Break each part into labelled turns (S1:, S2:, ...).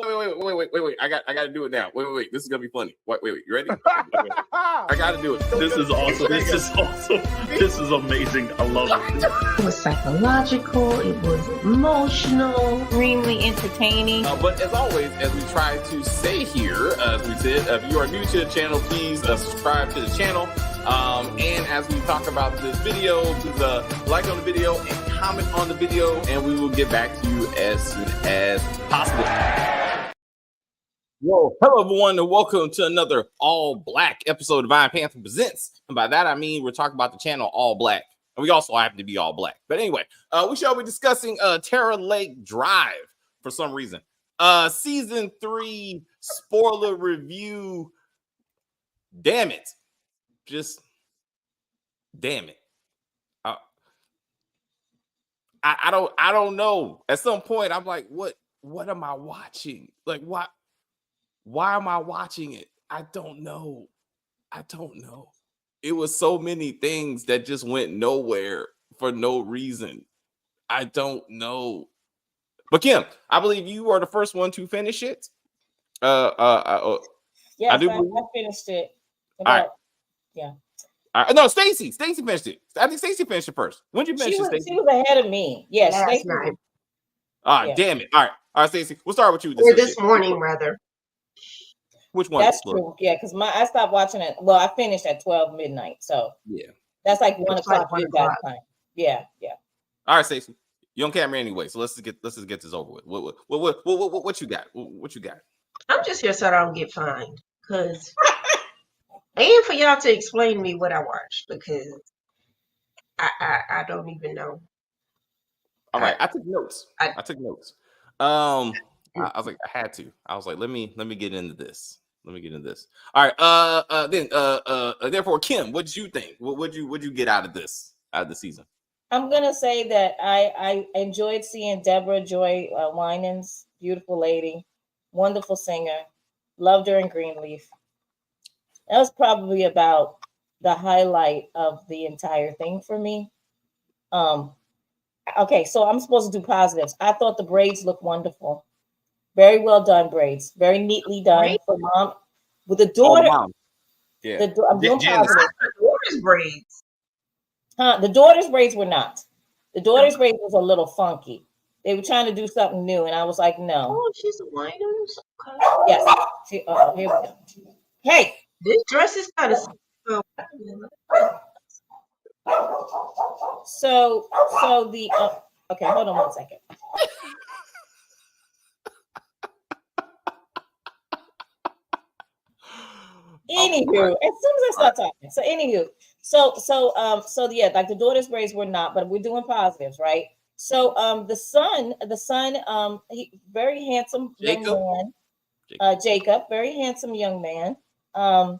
S1: Wait. I got to do it now. Wait. This is gonna be funny. Wait. You ready? I got to do it.
S2: This is awesome. This is amazing. I love it.
S3: It was psychological. It was emotional.
S4: Extremely entertaining.
S1: But as always, as we try to say here, as we said, if you are new to the channel, please subscribe to the channel. And as we talk about this video, please like on the video and comment on the video, and we will get back to you as soon as possible. Hello everyone, and welcome to another All Black episode of Divine Panther Presents. And by that I mean we're talking about the channel All Black, and we also happen to be all black. But anyway, we shall be discussing Terror Lake Drive for some reason. Season 3 spoiler review. Damn it. Just damn it. I don't know. At some point I'm like, what am I watching? Like, why am I watching it? I don't know. It was so many things that just went nowhere for no reason. I don't know. But Kim, I believe you are the first one to finish it.
S4: Yes, I finished it. Yeah.
S1: No, Stacy finished it. I think Stacy finished it first. When did you finish it, Stacy?
S4: She was ahead of me. Yes, Stacy.
S1: Damn it. All right, Stacy. We'll start with you.
S3: This morning, rather.
S1: Which one?
S4: That's true. Yeah, because I stopped watching it. Well, I finished at 12 midnight. So
S1: yeah,
S4: that's like 1 o'clock. Time. Yeah.
S1: All right, Stacy. You on camera anyway, so let's just get this over with. What you got? What you got?
S3: I'm just here so I don't get fined, because and for y'all to explain to me what I watched, because I don't even know.
S1: All right, I took notes. I took notes. I was like, I had to. I was like, let me get into this. All right. Therefore, Kim, what did you think? What'd you get out of the season?
S4: I'm gonna say that I enjoyed seeing Deborah Joy Winans, beautiful lady, wonderful singer. Loved her in Greenleaf. That was probably about the highlight of the entire thing for me. Okay, so I'm supposed to do positives. I thought the braids looked wonderful. Very well done braids. Very neatly done for mom. With the daughter.
S1: Mom. Yeah.
S4: I'm doing positives.
S3: The daughter's braids.
S4: The daughter's braids were not. The daughter's braids was a little funky. They were trying to do something new, and I was like, no.
S3: Oh, she's a Winans.
S4: Yes. Here we go. Hey.
S3: This dress is kind of.
S4: So the okay, hold on 1 second. Anywho, as soon as I start talking, so yeah, like the daughter's braids were not, but we're doing positives, right? So the son, he very handsome young man, Jacob, very handsome young man, a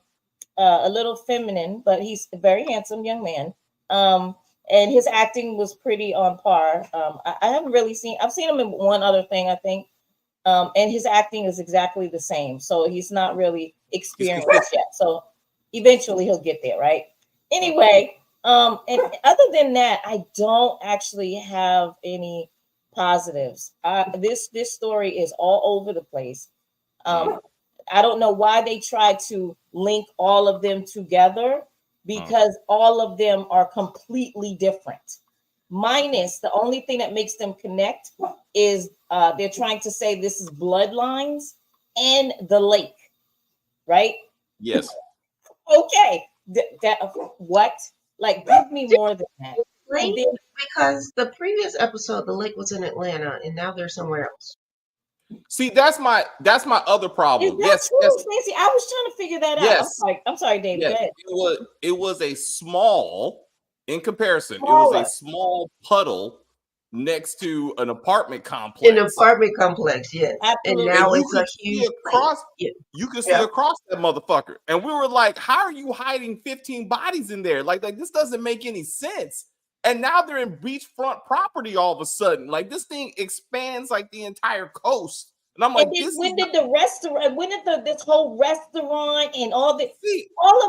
S4: little feminine, but he's a very handsome young man. And his acting was pretty on par. I haven't really I've seen him in one other thing, I think. And his acting is exactly the same. So he's not really experienced yet. So eventually he'll get there, right? Anyway, and other than that, I don't actually have any positives. This story is all over the place. I don't know why they tried to link all of them together, because all of them are completely different. Minus the only thing that makes them connect is they're trying to say this is bloodlines and the lake, right?
S1: Yes.
S4: Okay. What? Like, give me more than that.
S3: Because the previous episode, the lake was in Atlanta, and now they're somewhere else.
S1: See, that's my other problem. Yes,
S4: Stacey, I was trying to figure that out. I'm sorry, David.
S1: Yes. It was a small, in comparison, it was a small puddle next to an apartment complex.
S3: An apartment complex, yes.
S4: Absolutely.
S3: And now it's a huge
S1: across. You can see across that motherfucker. And we were like, how are you hiding 15 bodies in there? Like this doesn't make any sense. And now they're in beachfront property all of a sudden. Like this thing expands like the entire coast. And I'm like,
S4: this whole restaurant and all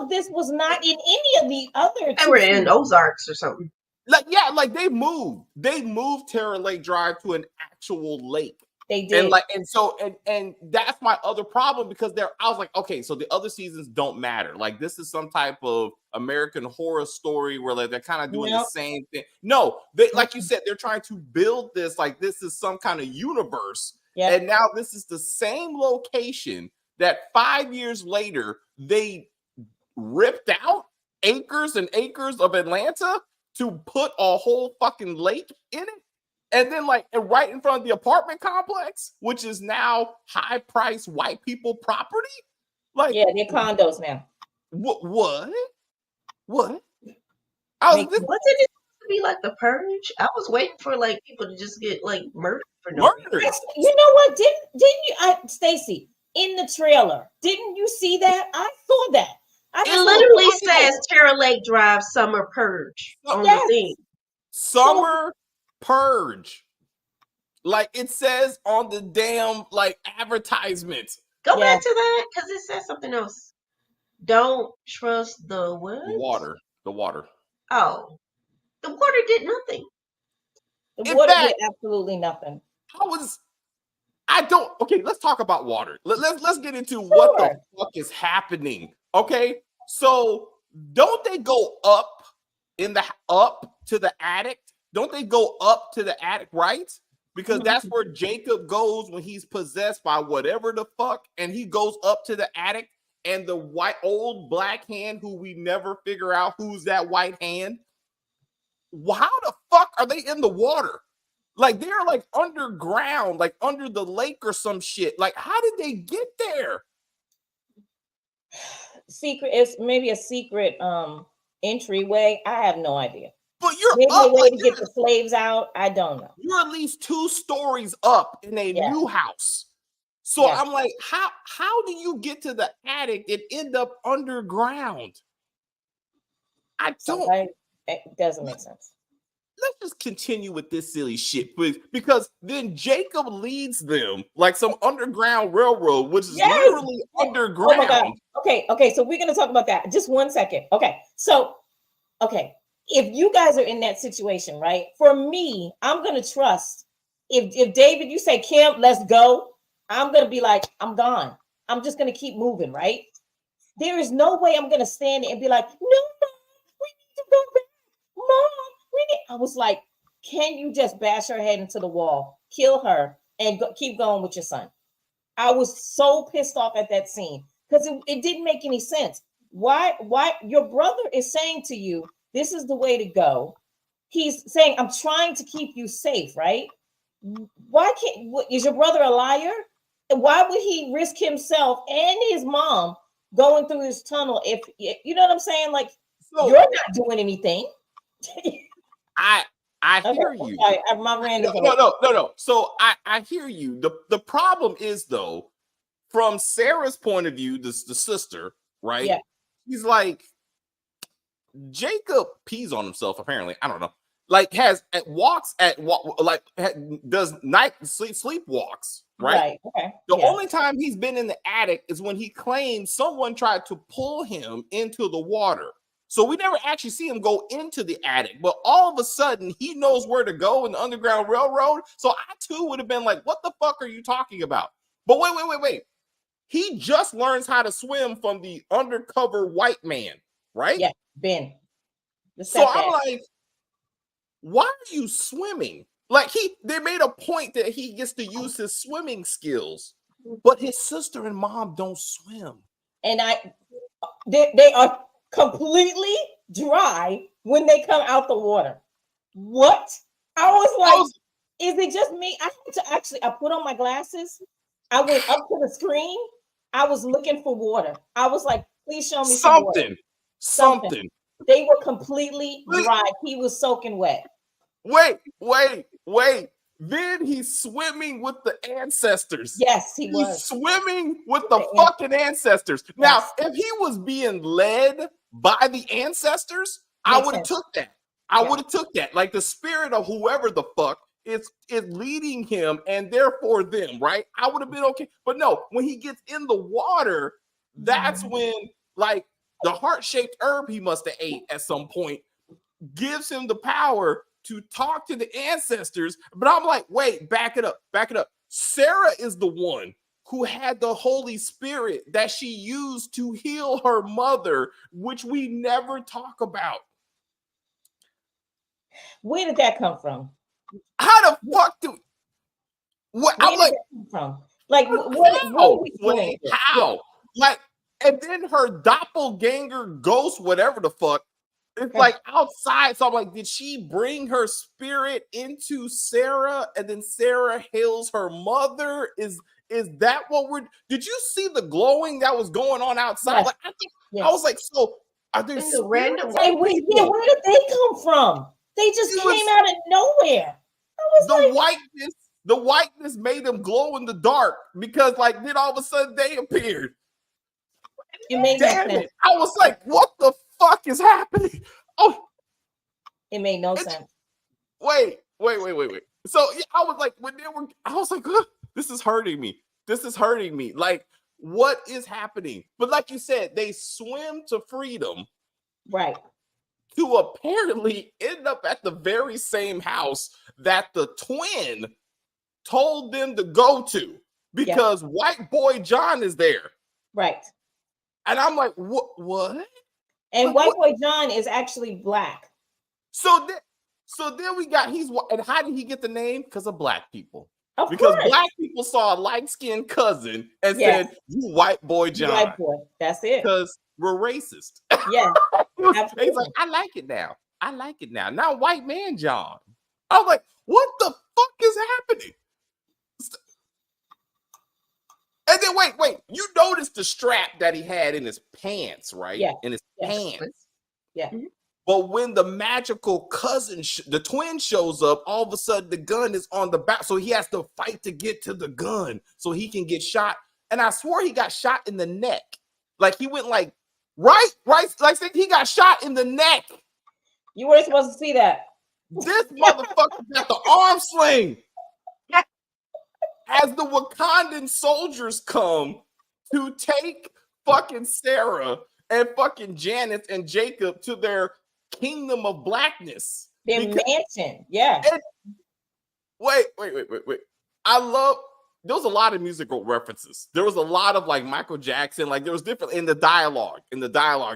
S4: of this was not in any of the other.
S3: They were in Ozarks or something.
S1: Like they moved Terror Lake Drive to an actual lake.
S4: They did.
S1: And that's my other problem, because I was like, okay, so the other seasons don't matter. Like, this is some type of American Horror Story where like they're kind of doing the same thing. No, like you said, they're trying to build this like this is some kind of universe. Yep. And now this is the same location that 5 years later they ripped out acres and acres of Atlanta to put a whole fucking lake in it. And then, like, right in front of the apartment complex, which is now high-priced white people property. Like,
S4: yeah, they're condos now.
S1: What? Wasn't it
S3: be like The Purge? I was waiting for like people to just get like murdered for
S4: no reason. You know what? Didn't you, Stacy, in the trailer? Didn't you see that? I saw that.
S3: It literally says Tara Lake Drive Summer Purge on the thing.
S1: Summer Purge. Like it says on the damn like advertisement.
S3: Go back to that because it says something else. Don't trust the what?
S1: The water.
S3: Oh. The water did nothing.
S4: The water did absolutely nothing.
S1: Okay, let's talk about water. Let's get into what the fuck is happening. Okay, so don't they go up to the attic? Don't they go up to the attic, right? Because that's where Jacob goes when he's possessed by whatever the fuck, and he goes up to the attic, and the white old black hand, who we never figure out who's that white hand. How the fuck are they in the water? Like they're like underground, like under the lake or some shit. Like how did they get there?
S4: It's maybe a secret entryway. I have no idea.
S1: But you're
S4: maybe
S1: up,
S4: a way to get the slaves out. I don't know.
S1: You're at least 2 stories up in a new house. So I'm like, how do you get to the attic and end up underground? I don't.
S4: It doesn't make sense.
S1: Let's just continue with this silly shit, please, because then Jacob leads them like some underground railroad, which is literally underground. Oh my God.
S4: Okay. So we're gonna talk about that. Just 1 second. Okay. So, if you guys are in that situation, right? For me, I'm gonna trust. If David, you say, Kim, let's go, I'm gonna be like, I'm gone. I'm just gonna keep moving, right? There is no way I'm gonna stand there and be like, no, we need to go back. Mom, I was like, can you just bash her head into the wall, kill her, and keep going with your son? I was so pissed off at that scene because it didn't make any sense. Why your brother is saying to you, this is the way to go. He's saying, I'm trying to keep you safe, right? Is your brother a liar? Why would he risk himself and his mom going through this tunnel if, you know what I'm saying? Like, you're not doing anything.
S1: I hear you.
S4: My random.
S1: No. So I hear you. The problem is though, from Sarah's point of view, the sister, right? Yeah. He's like, Jacob pees on himself. Apparently, I don't know. Like does night sleep walks, right? Okay. The only time he's been in the attic is when he claims someone tried to pull him into the water. So we never actually see him go into the attic, but all of a sudden he knows where to go in the Underground Railroad. So I too would have been like, what the fuck are you talking about? But wait. He just learns how to swim from the undercover white man, right?
S4: Yeah, Ben.
S1: So I'm like, why are you swimming? Like they made a point that he gets to use his swimming skills, but his sister and mom don't swim.
S4: And they are completely dry when they come out the water. What? I was like, is it just me? I had to I put on my glasses. I went up to the screen. I was looking for water. I was like, please show me something. They were completely dry. He was soaking wet.
S1: Wait. Then he's swimming with the ancestors.
S4: Yes, he was.
S1: He's swimming with the fucking ancestors. Now, if he was being led by the ancestors, I would have took that. I would have took that. Like the spirit of whoever the fuck is leading him and therefore them, right? I would have been okay. But no, when he gets in the water, that's when like the heart-shaped herb he must have ate at some point gives him the power to talk to the ancestors. But I'm like, wait, back it up. Sarah is the one who had the Holy Spirit that she used to heal her mother, which we never talk about.
S4: Where did that come from?
S1: How the fuck do what
S4: Where
S1: I'm
S4: did
S1: like,
S4: that come from? Like, what are
S1: how?
S4: we
S1: Wait,
S4: doing?
S1: how? Like, and then her doppelganger ghost, whatever the fuck, it's
S4: Yeah.
S1: like outside. So I'm like, did she bring her spirit into Sarah and then Sarah heals her mother? Is that what we're did you see the glowing that was going on outside?
S4: Yes.
S1: Like I
S4: Yes.
S1: was like, so are there
S3: In the random
S1: spirits?
S4: Like, where did they come from? They just
S1: It
S4: came
S1: was-
S4: out of nowhere. I was like,
S1: the whiteness made them glow in the dark because like then all of a sudden they appeared.
S4: it made no
S1: Damn
S4: sense.
S1: it. I was like, what the fuck is happening? Oh,
S4: It made no sense.
S1: wait. So yeah, I was like, I was like, "Ugh, this is hurting me. This is hurting me. Like, what is happening? But like you said, they swim to freedom
S4: Right.
S1: to apparently end up at the very same house that the twin told them to go to because white boy John is there.
S4: Right.
S1: And I'm like, what?
S4: And
S1: Like,
S4: white boy John is actually black.
S1: So then we got and how did he get the name? Because of black people.
S4: Of
S1: Because
S4: course.
S1: black people saw a light-skinned cousin and
S4: Yes.
S1: said, "You white boy John."
S4: White boy. That's it.
S1: Because we're racist.
S4: Yeah.
S1: He's
S4: Absolutely.
S1: like, I like it now. I like it now. Now white man John. I was like, what the fuck is happening? And then wait. You noticed the strap that he had in his pants, right?
S4: Yeah.
S1: In his pants.
S4: Yeah.
S1: But when the magical cousin, the twin shows up, all of a sudden the gun is on the back. So he has to fight to get to the gun so he can get shot. And I swore he got shot in the neck. Like he went like, right? Like he got shot in the neck.
S4: You weren't supposed to see that.
S1: This motherfucker got the arm sling. As the Wakandan soldiers come to take fucking Sarah and fucking Janet and Jacob to their kingdom of blackness.
S4: Their mansion. Yeah.
S1: Wait. There was a lot of musical references. There was a lot of like Michael Jackson, like there was different in the dialogue.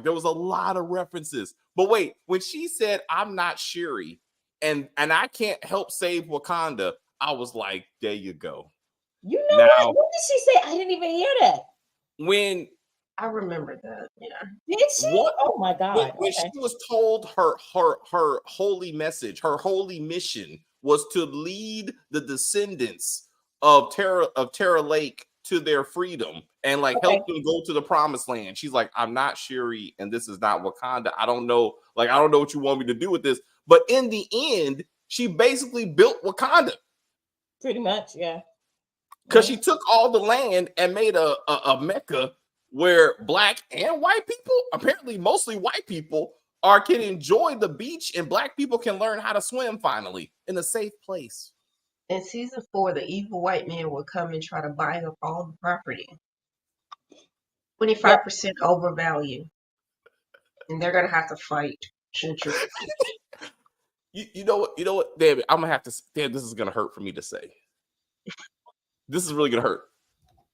S1: There was a lot of references. But wait, when she said, "I'm not Shuri and I can't help save Wakanda," I was like, there you go.
S4: You know what? What did she say? I didn't even hear that.
S1: When
S3: I remember that. Yeah.
S4: Did she? Oh my God.
S1: When she was told her holy message, her holy mission was to lead the descendants of Terra Lake to their freedom and like help them go to the promised land. She's like, I'm not Shuri and this is not Wakanda. I don't know what you want me to do with this. But in the end, she basically built Wakanda.
S4: Pretty much, yeah.
S1: Because she took all the land and made a Mecca where black and white people, apparently mostly white people, can enjoy the beach and black people can learn how to swim finally in a safe place.
S3: In season 4, the evil white man will come and try to buy up all the property. 25% overvalue. And they're going to have to fight.
S1: You know what? Damn it. I'm going to have to, this is going to hurt for me to say. This is really going to hurt.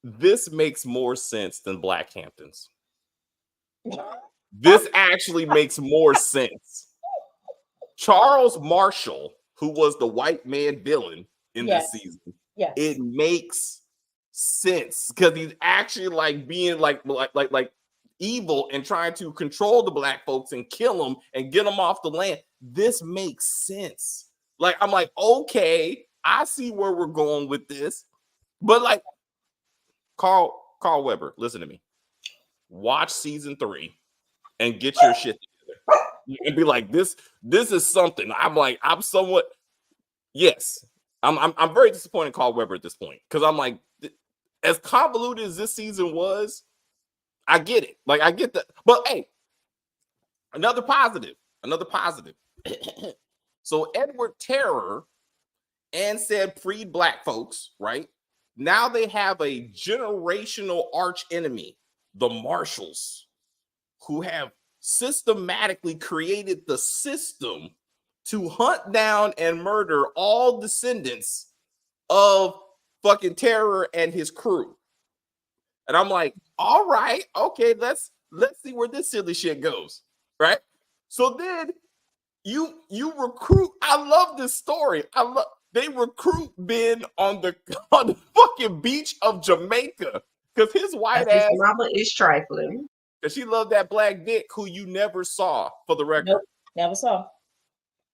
S1: This makes more sense than Black Hamptons. This actually makes more sense. Charles Marshall, who was the white man villain in this season, it makes sense because he's actually like being like evil and trying to control the black folks and kill them and get them off the land. This makes sense. Like, I'm like, okay, I see where we're going with this. But like, Carl Weber, listen to me. Watch season 3 and get your shit together. And be like, this is something. I'm somewhat, yes. I'm very disappointed in Carl Weber at this point. Because I'm like, as convoluted as this season was, I get it. Like, I get that. But hey, another positive. So Edward Terror and said freed black folks, right? Now they have a generational arch enemy, the Marshalls, who have systematically created the system to hunt down and murder all descendants of fucking Terror and his crew. And I'm like, all right, okay, let's see where this silly shit goes, right? So then you recruit. I love this story. They recruit Ben on the fucking beach of Jamaica because his white ass
S3: mama is trifling.
S1: Because she loved that black dick who you never saw, for the record.
S4: Nope, never saw.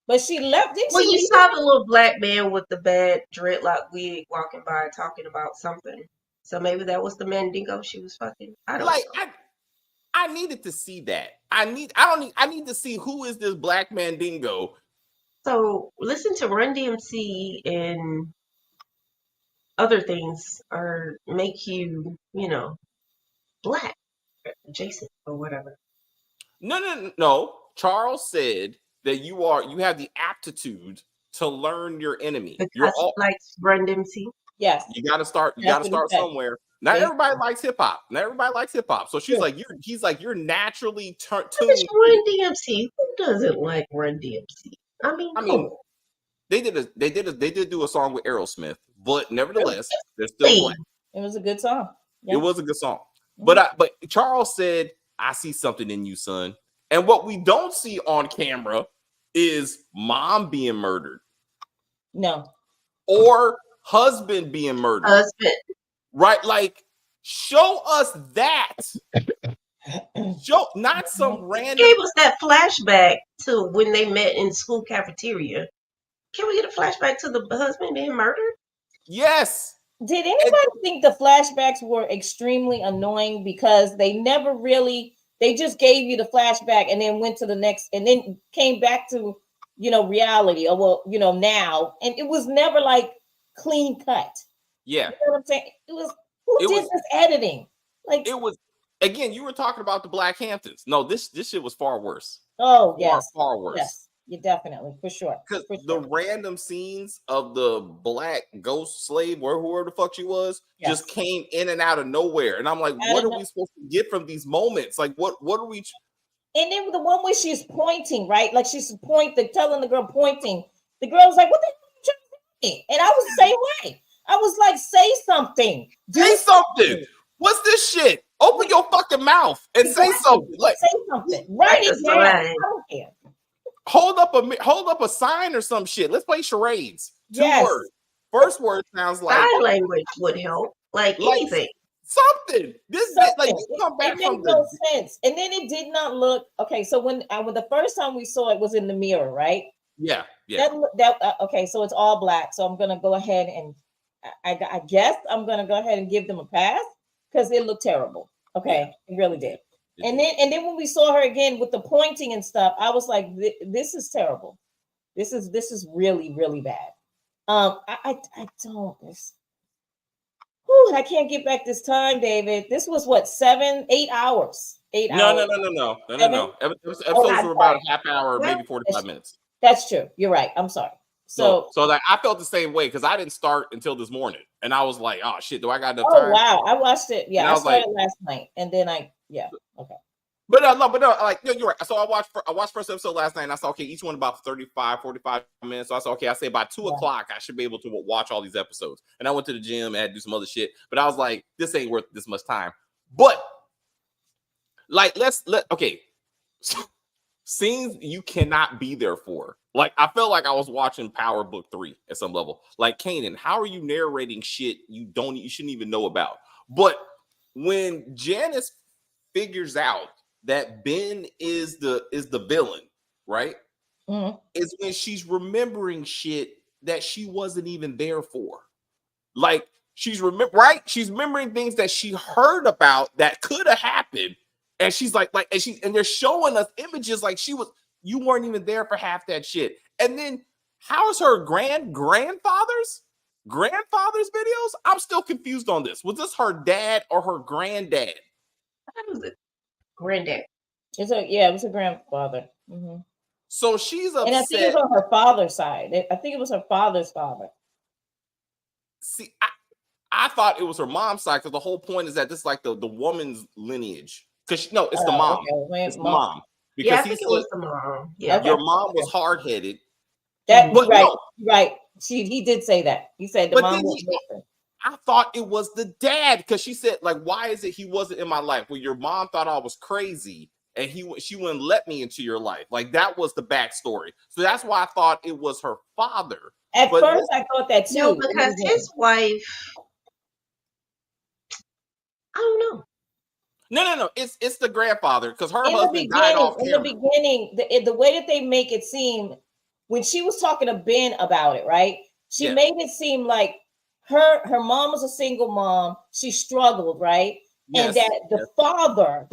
S4: But she left.
S3: Well, you saw the little black man with the bad dreadlock wig walking by talking about something. So maybe that was the Mandingo she was fucking. I don't know.
S1: I needed to see that. I need to see who is this black Mandingo.
S3: So listen to Run DMC and other things or make you, black, adjacent or whatever.
S1: No. Charles said that you have the aptitude to learn your enemy.
S3: Because he likes Run DMC.
S4: Yes.
S1: You gotta start somewhere. Not everybody likes hip hop. So she's like, you're naturally tuned.
S3: Run DMC. Who doesn't like Run DMC? I mean,
S1: they did do a song with Aerosmith, but nevertheless, they're still black.
S4: It was a good song.
S1: Yeah. It was a good song. But Charles said, I see something in you, son. And what we don't see on camera is mom being murdered.
S4: No.
S1: Or husband being murdered. Right? Like, show us that. Show not some random.
S3: Gave us that flashback to when they met in school cafeteria. Can we get a flashback to the husband being murdered?
S1: Yes.
S4: Did anybody think the flashbacks were extremely annoying because they never really, they just gave you the flashback and then went to the next and then came back to, reality or now. And it was never like clean cut.
S1: Yeah.
S4: You know what I'm saying? Who did this editing? Like
S1: it was, again, you were talking about the Black Hamptons. No, this shit was far worse.
S4: Oh, yes.
S1: Far worse.
S4: Yes. You definitely, for sure.
S1: Because the random scenes of the black ghost slave or whoever the fuck she was just came in and out of nowhere. And I'm like, what are we supposed to get from these moments? Like, what are we?
S4: And then the one where she's pointing, right? Like she's telling the girl pointing. The girl's like, what the hell are you trying to do? And I was the same way. I was like, say something.
S1: Say something. What's this shit? Open your fucking mouth and say something. Like,
S4: say something. Write it down. I don't care.
S1: Hold up a sign or some shit. Let's play charades. Two words. First word sounds like
S3: sign language would help. Like anything.
S1: Something. Like you come back
S4: from no sense. And then it did not look okay. So when the first time we saw it was in the mirror, right?
S1: Yeah.
S4: Okay. So it's all black. So I'm gonna go ahead and I guess I'm gonna go ahead and give them a pass because it looked terrible. Okay, it really did. And then when we saw her again with the pointing and stuff, I was like, this is terrible. This is really, really bad. I don't. I can't get back this time, David. This was what 8 hours. 8 hours.
S1: No. Episodes were about a half hour, maybe 45 minutes.
S4: That's true. You're right. I'm sorry. So
S1: like I felt the same way because I didn't start until this morning, and I was like, oh shit, do I got enough time?
S4: Oh wow, I watched it. Yeah, I started last night, and then okay.
S1: But no, like you're right. So I watched first episode last night, and I saw each one about 35, 45 minutes. So I said I say by 2 o'clock I should be able to watch all these episodes. And I went to the gym and had to do some other shit. But I was like, this ain't worth this much time. But like scenes you cannot be there for. Like I felt like I was watching Power Book 3 at some level. Like Kanan, how are you narrating shit you shouldn't even know about? But when Janice figures out that Ben is the villain, right?
S4: Mm-hmm.
S1: Is when she's remembering shit that she wasn't even there for. Like she's remembering things that she heard about that could have happened, and she's like and they're showing us images like you weren't even there for half that shit. And then how's her grandfather's videos? I'm still confused on this. Was this her dad or her granddad?
S3: I thought it was a granddad.
S4: It was a grandfather. Mm-hmm.
S1: So she's upset.
S4: And I think it was on her father's side. I think it was her father's father.
S1: See, I thought it was her mom's side because the whole point is that this is like the woman's lineage. Because it's the mom. Okay. It's the mom. Because
S3: I think it was the mom. Yeah,
S1: your mom was hard-headed.
S4: Right. He did say that. He said the mom was different.
S1: I thought it was the dad because she said, like, why is it he wasn't in my life? Well, your mom thought I was crazy and she wouldn't let me into your life. Like, that was the backstory. So that's why I thought it was her father.
S4: At first, I thought that too.
S3: No, because his wife, I don't know.
S1: No. It's the grandfather because her
S4: in
S1: husband died off camera.
S4: In the beginning, the way that they make it seem, when she was talking to Ben about it, right? She made it seem like her mom was a single mom. She struggled, right? Yes, and that the father,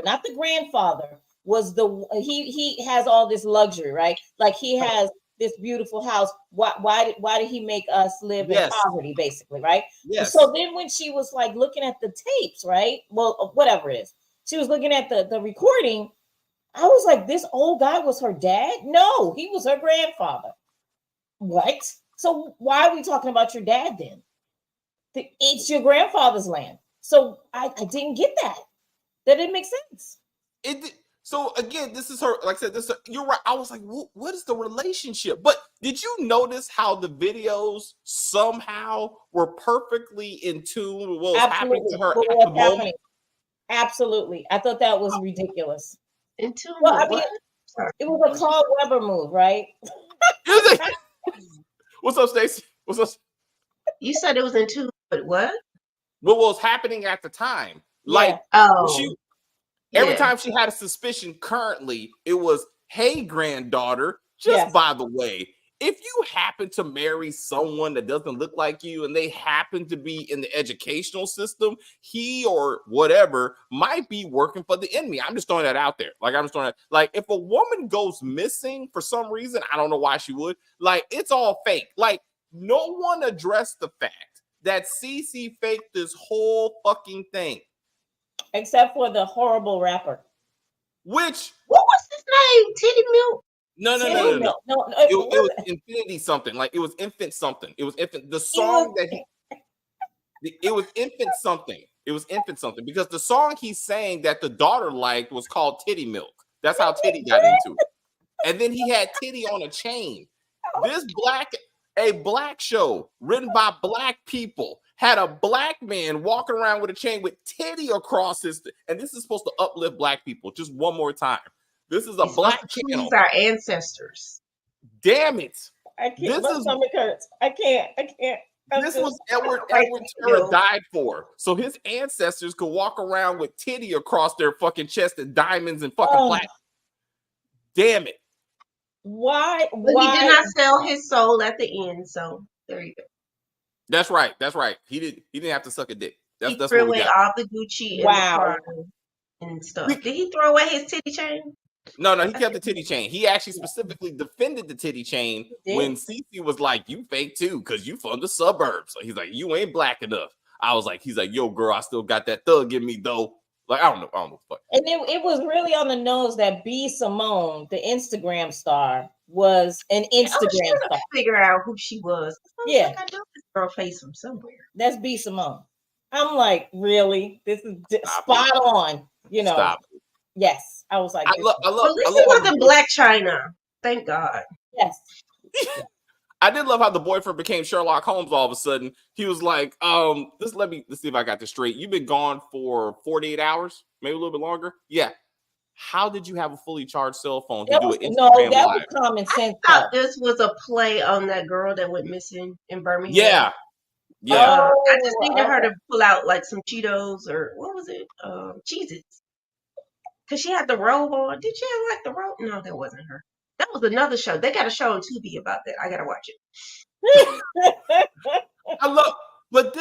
S4: not the grandfather, was he has all this luxury, right? Like he has this beautiful house. Why did he make us live in poverty, basically, right? Yes. So then when she was like looking at the tapes, right? Well, whatever it is, she was looking at the recording. I was like, this old guy was her dad? No, he was her grandfather. What? So why are we talking about your dad then? It's your grandfather's land. So I didn't get that. That didn't make sense.
S1: So again, this is her. Like I said, you're right. I was like, what is the relationship? But did you notice how the videos somehow were perfectly in tune with what was happening to her at the moment?
S4: Absolutely. I thought that was ridiculous.
S3: In tune
S4: with what? It was a Carl Weber move, right?
S1: What's up, Stacey? What's up?
S3: You said it was in tune with what?
S1: What was happening at the time? Like, every time she had a suspicion currently, it was, hey, granddaughter, just by the way, if you happen to marry someone that doesn't look like you and they happen to be in the educational system, he or whatever might be working for the enemy. I'm just throwing that out there. Like, if a woman goes missing for some reason, I don't know why she would. Like, it's all fake. Like, no one addressed the fact that Cece faked this whole fucking thing.
S4: Except for the horrible rapper.
S1: Which?
S3: What was his name? Titty Milk?
S1: No. It was Infinity something. Like, it was Infant something. It was Infant. The song it was Infant something. It was Infant something because the song he sang that the daughter liked was called Titty Milk. That's how Titty got into it. And then he had Titty on a chain. A black show written by black people had a black man walking around with a chain with Titty across his, and this is supposed to uplift black people. Just one more time. This is a black channel.
S3: These are ancestors.
S1: Damn it.
S4: I can't. My stomach hurts. I can't.
S1: This was Edward Terra died for. So his ancestors could walk around with Titty across their fucking chest and diamonds and fucking platinum. Damn it.
S4: Why?
S3: But he did not sell his soul at the end, so there you go.
S1: That's right. He didn't have to suck a dick. That's
S3: threw away all the Gucci and stuff. Did he throw away his titty chain?
S1: No, he kept the titty chain. He actually specifically defended the titty chain when Cece was like, you fake too, because you from the suburbs. So he's like, you ain't black enough. He's like, yo, girl, I still got that thug in me though. Like, I don't know. Fuck.
S4: And it was really on the nose that B. Simone, the Instagram star, was an Instagram star.
S3: Figure out who she was. I know this girl face from somewhere.
S4: That's B. Simone. I'm like, really? This is spot on. You know.
S1: Stop.
S4: Yes, I was like,
S3: I love. At least it wasn't Black China. Thank God.
S4: Yes.
S1: I did love how the boyfriend became Sherlock Holmes all of a sudden. He was like, let's see if I got this straight. You've been gone for 48 hours, maybe a little bit longer. Yeah. How did you have a fully charged cell phone to do it?
S4: No, that was common sense.
S3: I thought this was a play on that girl that went missing in Birmingham.
S1: Yeah.
S3: I just needed her to pull out like some Cheetos or what was it? Cheez-Its. Because she had the robe on. Did she have like the robe? No, that wasn't her. That was another show. They got a show on Tubi about that. I gotta watch it.
S1: But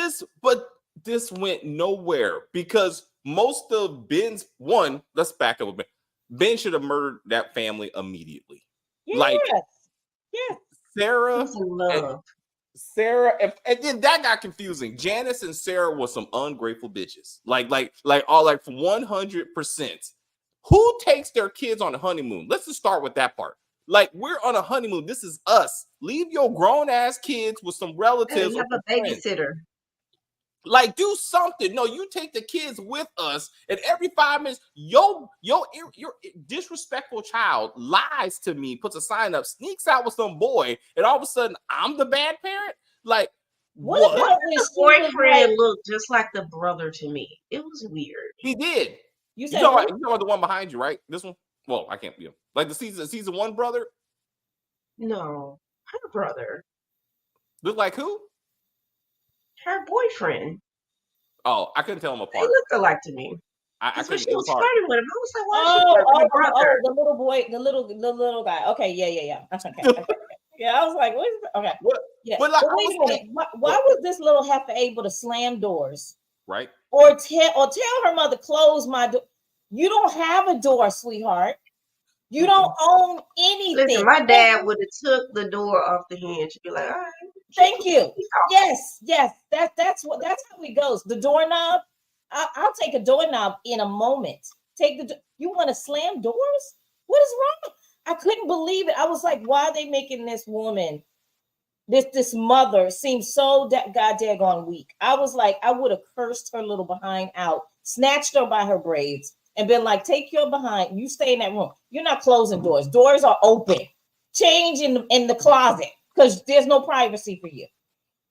S1: this went nowhere because most of Ben's let's back up a bit. Ben should have murdered that family immediately.
S4: Yes.
S1: Like,
S4: yes.
S1: Sarah, and then that got confusing. Janice and Sarah were some ungrateful bitches. Like 100%. Who takes their kids on a honeymoon? Let's just start with that part. Like, we're on a honeymoon. This is us. Leave your grown ass kids with some relatives.
S3: You have a babysitter.
S1: Like, do something. No, you take the kids with us, and every 5 minutes, your disrespectful child lies to me, puts a sign up, sneaks out with some boy, and all of a sudden, I'm the bad parent. Like,
S4: What about when
S3: The
S4: she was
S3: boyfriend
S4: like,
S3: looked just like the brother to me. It was weird.
S1: He did.
S4: you
S1: You
S4: said
S1: talking
S4: who?
S1: about the one behind you, right? This one? Well, I can't be like the season one brother.
S3: No, her brother,
S1: Look like who?
S3: her boyfriend.
S1: Oh, I couldn't tell them
S3: They
S1: apart.
S3: looked alike to me.
S1: I
S3: Because when
S1: couldn't.
S3: she
S1: It
S3: was
S1: was hard.
S3: flirting with him, I was like, why is she flirting with her brother?
S4: The little boy, the little guy. Okay, yeah. Okay. Yeah, I was like, what is it? Okay.
S1: What?
S4: Yeah.
S1: But like,
S4: But wait a minute. Why was this little heifer able to slam doors?
S1: Right.
S4: Or tell her mother, close my door. You don't have a door, sweetheart. You don't own anything.
S3: Listen, my dad would have took the door off the hinge and be like, all right.
S4: Thank you. Yes. That's how it goes. The doorknob. I'll take a doorknob in a moment. You want to slam doors? What is wrong? I couldn't believe it. I was like, why are they making this woman, this mother, seem so goddamn weak? I was like, I would have cursed her little behind out, snatched her by her braids, and been like, take your behind. You stay in that room. You're not closing doors. Doors are open. Change in the closet because there's no privacy for you.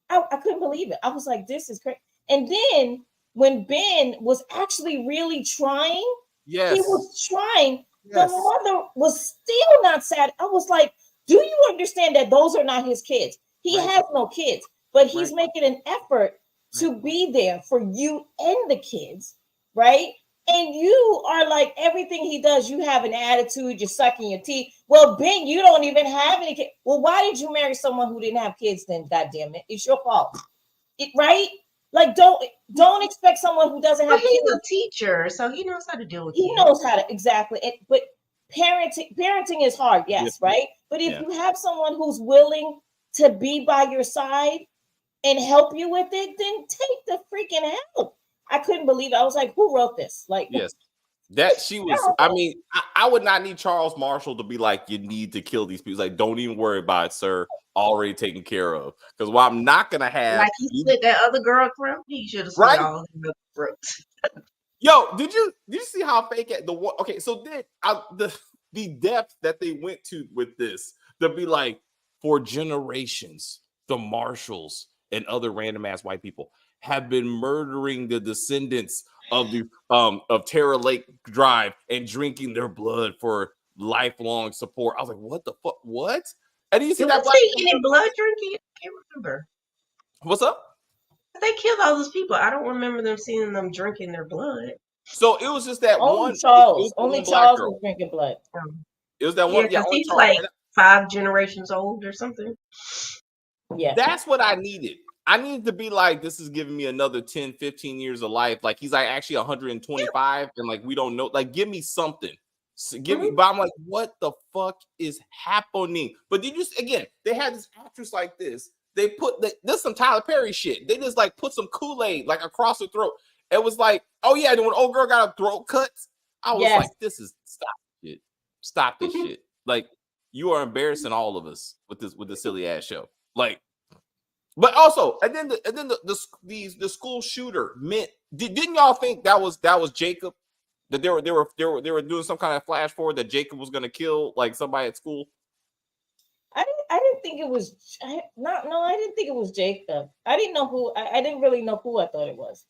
S4: I couldn't believe it. I was like, this is crazy. And then when Ben was actually really trying, he was trying. Yes. The mother was still not sad. I was like, do you understand that those are not his kids? He has no kids, but he's making an effort to be there for you and the kids, right? And you are like, everything he does, you have an attitude, you're sucking your teeth. Well, Ben, you don't even have any kids. Well, why did you marry someone who didn't have kids then? God damn it. It's your fault. Right? Like, don't expect someone who doesn't have kids.
S3: He's a teacher, so he knows how to deal with it.
S4: He knows how to, exactly. But parenting is hard, yes, right? But if you have someone who's willing to be by your side and help you with it, then take the freaking help. I couldn't believe it. I was like, who wrote this? Like,
S1: yes, that she was. I mean, I would not need Charles Marshall to be like, you need to kill these people. Like, don't even worry about it, sir. Already taken care of. Because what I'm not gonna have,
S3: like he slit that other girl throat. He should have slit all the throats.
S1: Yo, did you see how fake the one? Okay, so then the depth that they went to with this to be like, for generations, the Marshalls and other random ass white people have been murdering the descendants of the of Terra Lake Drive and drinking their blood for lifelong support. I was like, what the fuck? What? And you see that black
S3: any blood drinking? I can't remember.
S1: What's up?
S3: They killed all those people. I don't remember them seeing them drinking their blood.
S1: So it was just that
S4: only
S1: one.
S4: Charles was drinking blood.
S1: It was that one.
S3: Yeah, he's like 5 generations old or something.
S4: Yeah,
S1: that's what I needed. I needed to be like, this is giving me another 10, 15 years of life. Like he's like actually 125, and like we don't know. Like, give me something. So give me. But I'm like, what the fuck is happening? But did you again? They had this actress like this. They put this some Tyler Perry shit. They just like put some Kool-Aid like across her throat. It was like, oh yeah, when old girl got her throat cut, I was like, this is stop this shit. Like, you are embarrassing all of us with this silly ass show. Like, but also, and then the school shooter meant. Didn't y'all think that was Jacob? That they were doing some kind of flash forward that Jacob was gonna kill like somebody at school.
S4: I didn't think it was. I didn't think it was Jacob. I didn't know who. I didn't really know who I thought it was.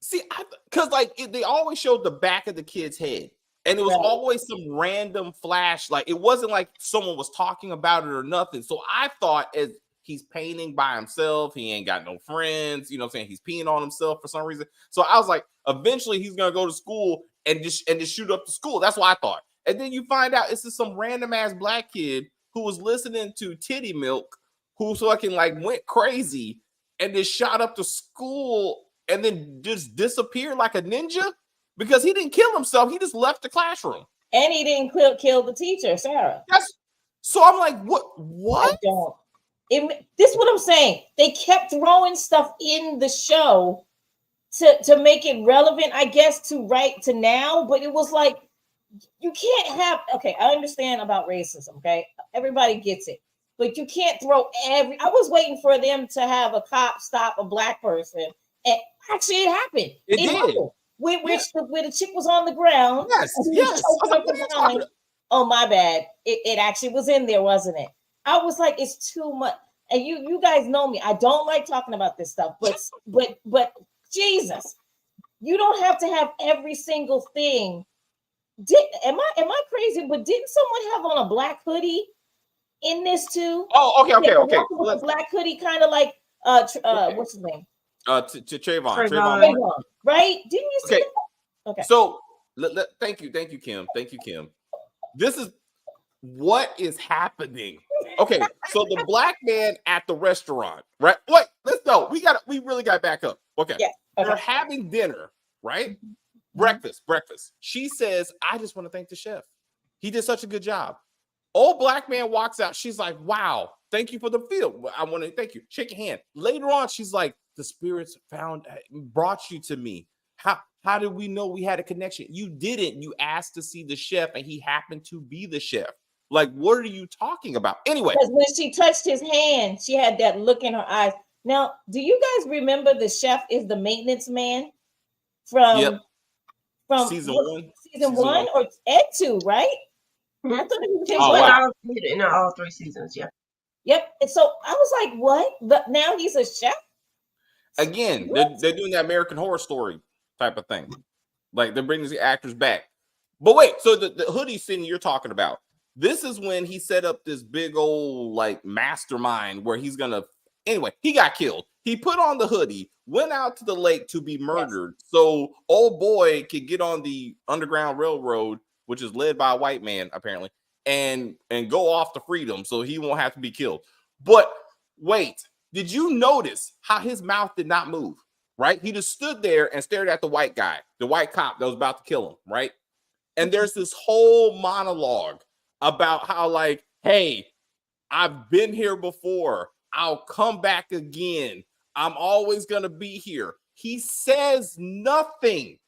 S1: See, because like they always showed the back of the kid's head, and it was always some random flash. Like it wasn't like someone was talking about it or nothing. So I thought, as he's painting by himself, he ain't got no friends. You know what I'm saying? He's peeing on himself for some reason. So I was like, eventually he's gonna go to school and just shoot up the school. That's what I thought. And then you find out it's just some random ass black kid who was listening to Titty Milk, who fucking like went crazy and just shot up the school and then just disappeared like a ninja because he didn't kill himself. He just left the classroom.
S4: And he didn't kill the teacher, Sarah.
S1: So I'm like, what?
S4: I don't. This is what I'm saying. They kept throwing stuff in the show to make it relevant, I guess, to now. But it was like, you can't have. Okay, I understand about racism. Okay, everybody gets it, but you can't throw I was waiting for them to have a cop stop a black person, and actually, it happened.
S1: It did.
S4: Happened. Where the chick was on the ground.
S1: Yes.
S4: Oh, my bad. It actually was in there, wasn't it? I was like, it's too much. and you guys know me. I don't like talking about this stuff, but Jesus, you don't have to have every single thing. Am I crazy? But didn't someone have on a black hoodie in this too?
S1: Oh, okay.
S4: With a black hoodie, kind of like what's his name?
S1: To Trayvon.
S3: Trayvon.
S4: Right? Didn't you see that? Okay.
S1: So thank you, Kim. This is what is happening. Okay, so the black man at the restaurant, right? Wait, let's go. We really got to back up. Okay.
S4: Yeah. Okay.
S1: They're having dinner, right?
S4: Mm-hmm.
S1: Breakfast. She says, I just want to thank the chef. He did such a good job. Old black man walks out. She's like, wow, thank you for the meal. I want to thank you. Shake your hand. Later on, she's like, the spirits brought you to me. How did we know we had a connection? You didn't. You asked to see the chef, and he happened to be the chef. Like, what are you talking about? Anyway.
S4: Because when she touched his hand, she had that look in her eyes. Now, do you guys remember the chef is the maintenance man from
S1: season one?
S4: Season one or Ed 2, right?
S3: Mm-hmm.
S4: I thought he was
S3: in all 3 seasons, yeah.
S4: Yep. And so I was like, what? But now he's a chef?
S1: Again, they're doing that American Horror Story type of thing. Like, they're bringing the actors back. But wait, so the hoodie scene you're talking about, this is when he set up this big old, like, mastermind where he's going to, anyway, he got killed. He put on the hoodie, went out to the lake to be murdered. Yes. So old boy could get on the Underground Railroad, which is led by a white man, apparently, and go off to freedom so he won't have to be killed. But wait, did you notice how his mouth did not move, right? He just stood there and stared at the white guy, the white cop that was about to kill him, right? And there's this whole monologue about how, like, hey, I've been here before. I'll come back again. I'm always going to be here. He says nothing.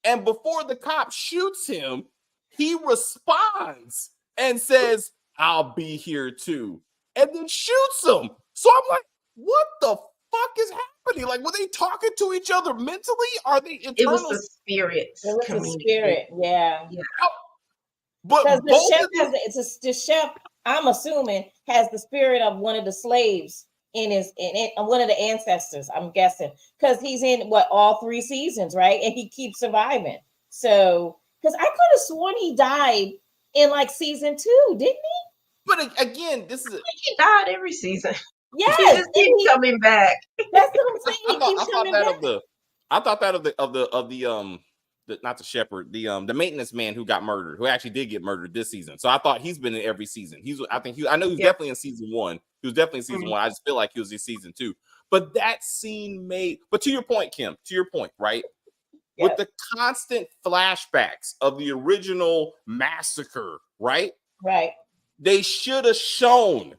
S1: And before the cop shoots him, he responds and says, I'll be here too. And then shoots him. So I'm like, what the fuck is happening? Like, were they talking to each other mentally? Are they internal?
S3: It was the spirits.
S4: It was the spirit, yeah.
S1: But
S4: the chef, I'm assuming, has the spirit of one of the slaves in one of the ancestors, I'm guessing. Because he's in, all 3 seasons, right? And he keeps surviving. So, because I could have sworn he died in, like, season 2, didn't he?
S1: But again, this is...
S3: He died every season.
S4: Yes,
S3: he just keeps coming back.
S4: That's what I'm saying.
S1: I thought that of the not the shepherd, the maintenance man who got murdered, who actually did get murdered this season. So I thought he's been in every season. I know he's definitely in season 1. He was definitely in season 1. I just feel like he was in season 2. But that scene but to your point, Kim, right? Yes. With the constant flashbacks of the original massacre, right?
S4: Right.
S1: They should have shown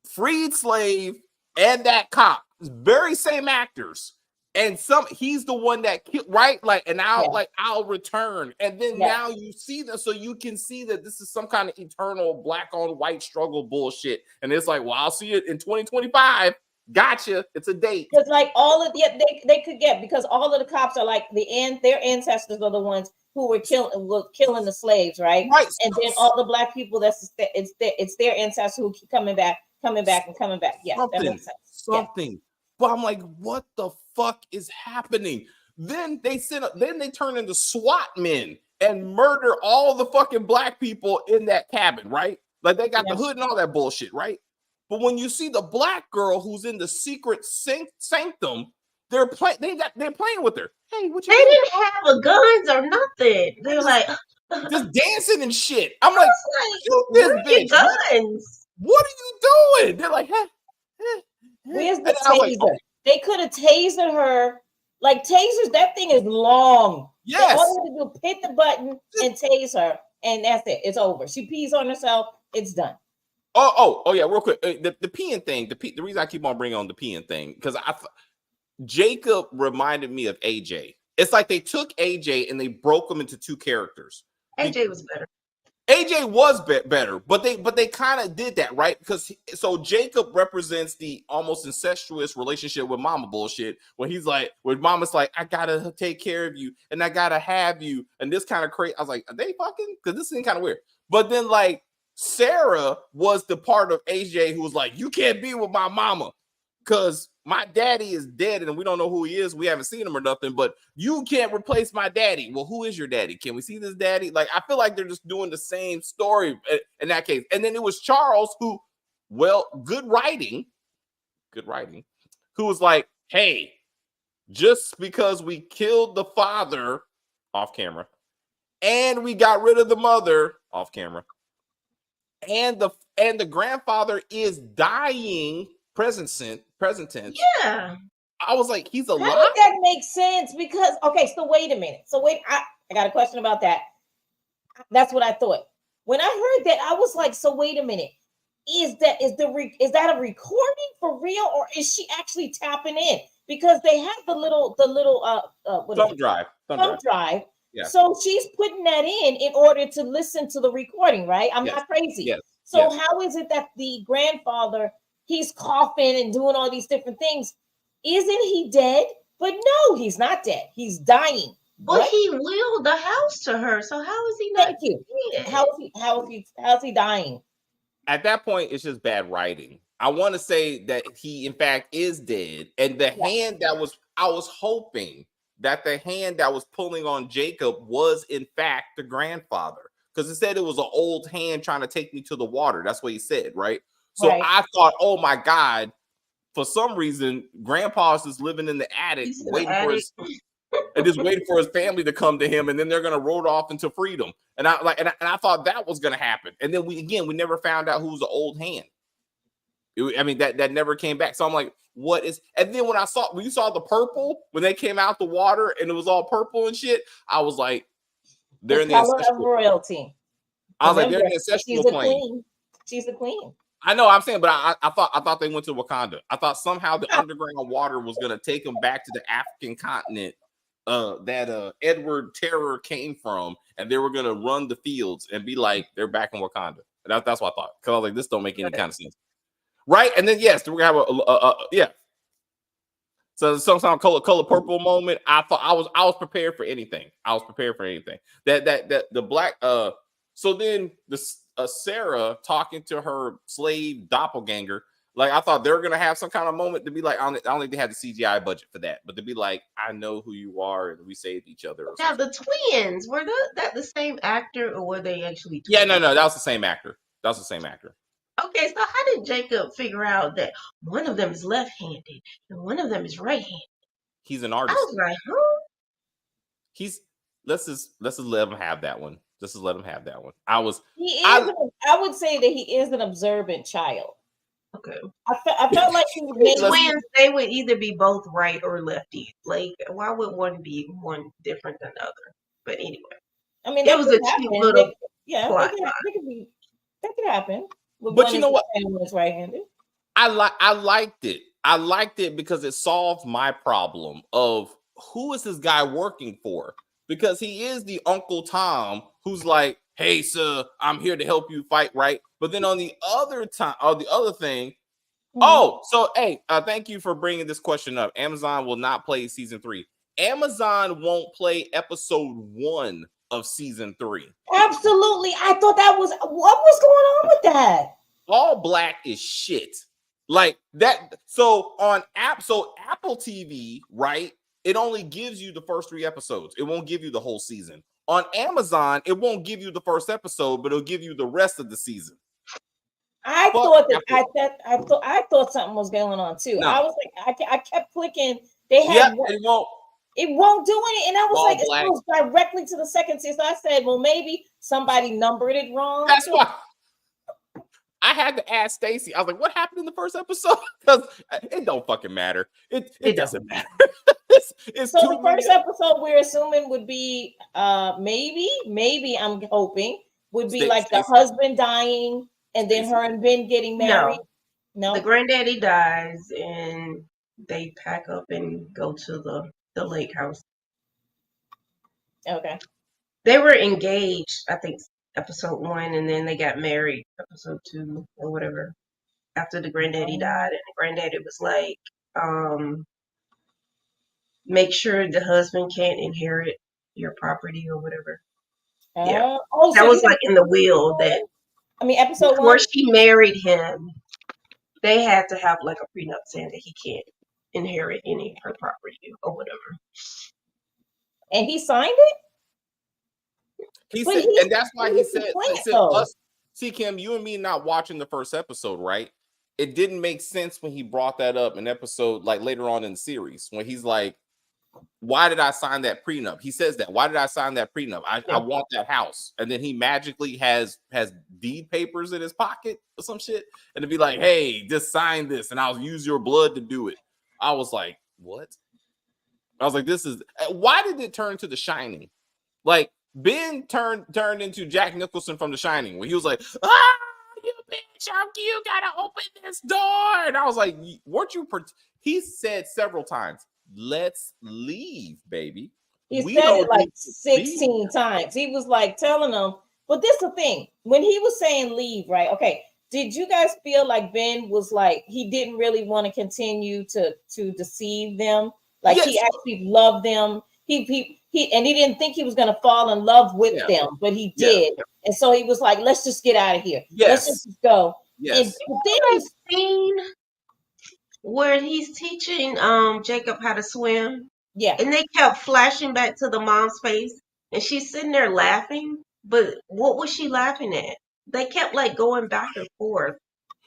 S1: freed slave and that cop, very same actors, and he's the one that killed, right? Like, and I'll return, and then now you see that, so you can see that this is some kind of eternal black on white struggle bullshit, and it's like, well, I'll see it in 2025. Gotcha, it's a date.
S4: Because like they could get, because all of the cops are like their ancestors are the ones who were killing the slaves, right?
S1: Right.
S4: And then all the black people, it's their ancestors who keep coming back. Yeah, that makes sense.
S1: Something. Yeah. But I'm like, what the fuck is happening? Then they turn into SWAT men and murder all the fucking black people in that cabin, right? Like, they got the hood and all that bullshit, right? But when you see the black girl who's in the secret sanctum, they're playing with her. Hey, what you
S3: doing?
S1: Didn't
S3: have a guns or nothing. They're like
S1: just dancing and shit. I'm like, shoot this bitch.
S3: Guns.
S1: What are you doing? They're like,
S4: where's the taser? Like, oh. They could have tasered her. Like, tasers, that thing is long.
S1: Yes.
S4: All you have to do, hit the button and tase her, and that's it. It's over. She pees on herself. It's done.
S1: Oh yeah, real quick. The peeing thing. The reason I keep on bringing on the peeing thing, because Jacob reminded me of AJ. It's like they took AJ and they broke him into 2 characters.
S3: AJ was better.
S1: AJ was better, but they kind of did that, right? Because so Jacob represents the almost incestuous relationship with Mama bullshit, when he's like, when Mama's like, I gotta take care of you and I gotta have you, and this kind of crazy. I was like, are they fucking? Because this thing kind of weird. But then, like, Sarah was the part of AJ who was like, you can't be with my mama because my daddy is dead and we don't know who he is. We haven't seen him or nothing, but you can't replace my daddy. Well, who is your daddy? Can we see this daddy? Like, I feel like they're just doing the same story in that case. And then it was Charles who, well, good writing, who was like, hey, just because we killed the father off camera and we got rid of the mother off camera and the grandfather is dying present tense.
S3: Yeah.
S1: I was like, he's alive.
S4: How does that make sense? Because okay, so wait a minute. I got a question about that. That's what I thought. When I heard that, I was like, so wait a minute. Is that a recording for real, or is she actually tapping in? Because they have the little
S1: thumb drive.
S4: Yeah. So she's putting that in order to listen to the recording, right? I'm not crazy.
S1: Yes.
S4: So how is it that the grandfather, he's coughing and doing all these different things? Isn't he dead? But no, he's not dead. He's dying.
S3: But he willed the house to her. So how is he not?
S4: Thank you. How is he dying?
S1: At that point, it's just bad writing. I want to say that he, in fact, is dead. And the hand I was hoping that the hand that was pulling on Jacob was, in fact, the grandfather. Because it said it was an old hand trying to take me to the water. That's what he said, right? So I thought, oh, my God, for some reason, Grandpa's just living in the attic, waiting for his family to come to him, and then they're gonna roll off into freedom. And I thought that was gonna happen. And then we never found out who's the old hand. That never came back. So I'm like, what is? And then when you saw the purple when they came out the water and it was all purple and shit, I was like, they're in the
S4: color of royalty.
S1: I was like, they're in the ancestral plane.
S4: She's the queen.
S1: I know, I'm saying, but I thought they went to Wakanda. I thought somehow the underground water was gonna take them back to the African continent that Edward Terror came from, and they were gonna run the fields and be like, they're back in Wakanda. That's what I thought. Because I was like, this don't make any kind of sense. Right? And then we're gonna have so some color purple moment. I thought I was prepared for anything. That the black so then Sarah talking to her slave doppelganger, like I thought they were gonna have some kind of moment to be like, I don't think they had the CGI budget for that, but to be like, I know who you are and we saved each other.
S3: Now the twins, were that the same actor or were they actually twins?
S1: Yeah, no, that was the same actor.
S3: Okay, so how did Jacob figure out that one of them is left-handed and one of them is right-handed?
S1: He's an artist.
S3: I was like, huh?
S1: Let's just let him have that one. I
S4: would say that he is an observant child.
S3: Okay.
S4: I felt like he
S3: twins, they would either be both right or lefty. Like, why would one be one different than the other? But anyway,
S4: I mean,
S3: it was a cute little plot.
S4: That could happen.
S1: But you know what?
S4: One's right-handed.
S1: I liked it. I liked it because it solved my problem of who is this guy working for? Because he is the Uncle Tom who's like, hey, sir, I'm here to help you fight, right? But then on the other thing, thank you for bringing this question up. Amazon will not play season 3. Amazon won't play episode 1 of season 3.
S4: Absolutely. I thought that was what was going on with that.
S1: All Black is shit. Like that. So Apple TV, right? It only gives you the first 3 episodes. It won't give you the whole season. On Amazon, it won't give you the first episode, but it'll give you the rest of the season.
S4: I thought something was going on too. No. I was like, I kept clicking. They had it won't do it, and I was like, it goes directly to the second season. So I said, well, maybe somebody numbered it wrong.
S1: That's why I had to ask Stacy. I was like, what happened in the first episode? Because it don't fucking matter. It doesn't matter. it's
S4: so the first episode we're assuming would be maybe I'm hoping would be like the husband dying and then her and Ben getting married. No.
S3: The granddaddy dies and they pack up and go to the lake house.
S4: Okay.
S3: They were engaged, I think, episode 1, and then they got married episode 2 or whatever after the granddaddy died, and the granddaddy was like, make sure the husband can't inherit your property or whatever. Yeah. That was like in the will that
S4: I mean, episode
S3: Before
S4: 1.
S3: she married him, they had to have like a prenup saying that he can't inherit any of her property or whatever.
S4: And he signed it.
S1: He
S4: But
S1: said, and that's why he said,
S4: though.
S1: us, see, Kim, you and me not watching the first episode, right? It didn't make sense when he brought that up in episode, like later on in the series, when he's like, why did I sign that prenup? He says that. Why did I sign that prenup? I want that house. And then he magically has deed papers in his pocket or some shit. And to be like, hey, just sign this and I'll use your blood to do it. I was like, what? I was like, this is why did it turn to The Shining? Like Ben turned into Jack Nicholson from The Shining when he was like, you bitch, you gotta open this door. And I was like, weren't you? He said several times, let's leave, baby.
S4: He said it like 16 times. He was like telling them, but this is the thing. When he was saying leave, right? Okay. Did you guys feel like Ben was like, he didn't really want to continue to deceive them? Like he actually loved them. He and he didn't think he was going to fall in love with them, but he did. And so he was like, let's just get out of here. Let's just go.
S3: Yes. And then he's seen where he's teaching Jacob how to swim.
S4: Yeah.
S3: And they kept flashing back to the mom's face and she's sitting there laughing. But what was she laughing at? They kept like going back and forth.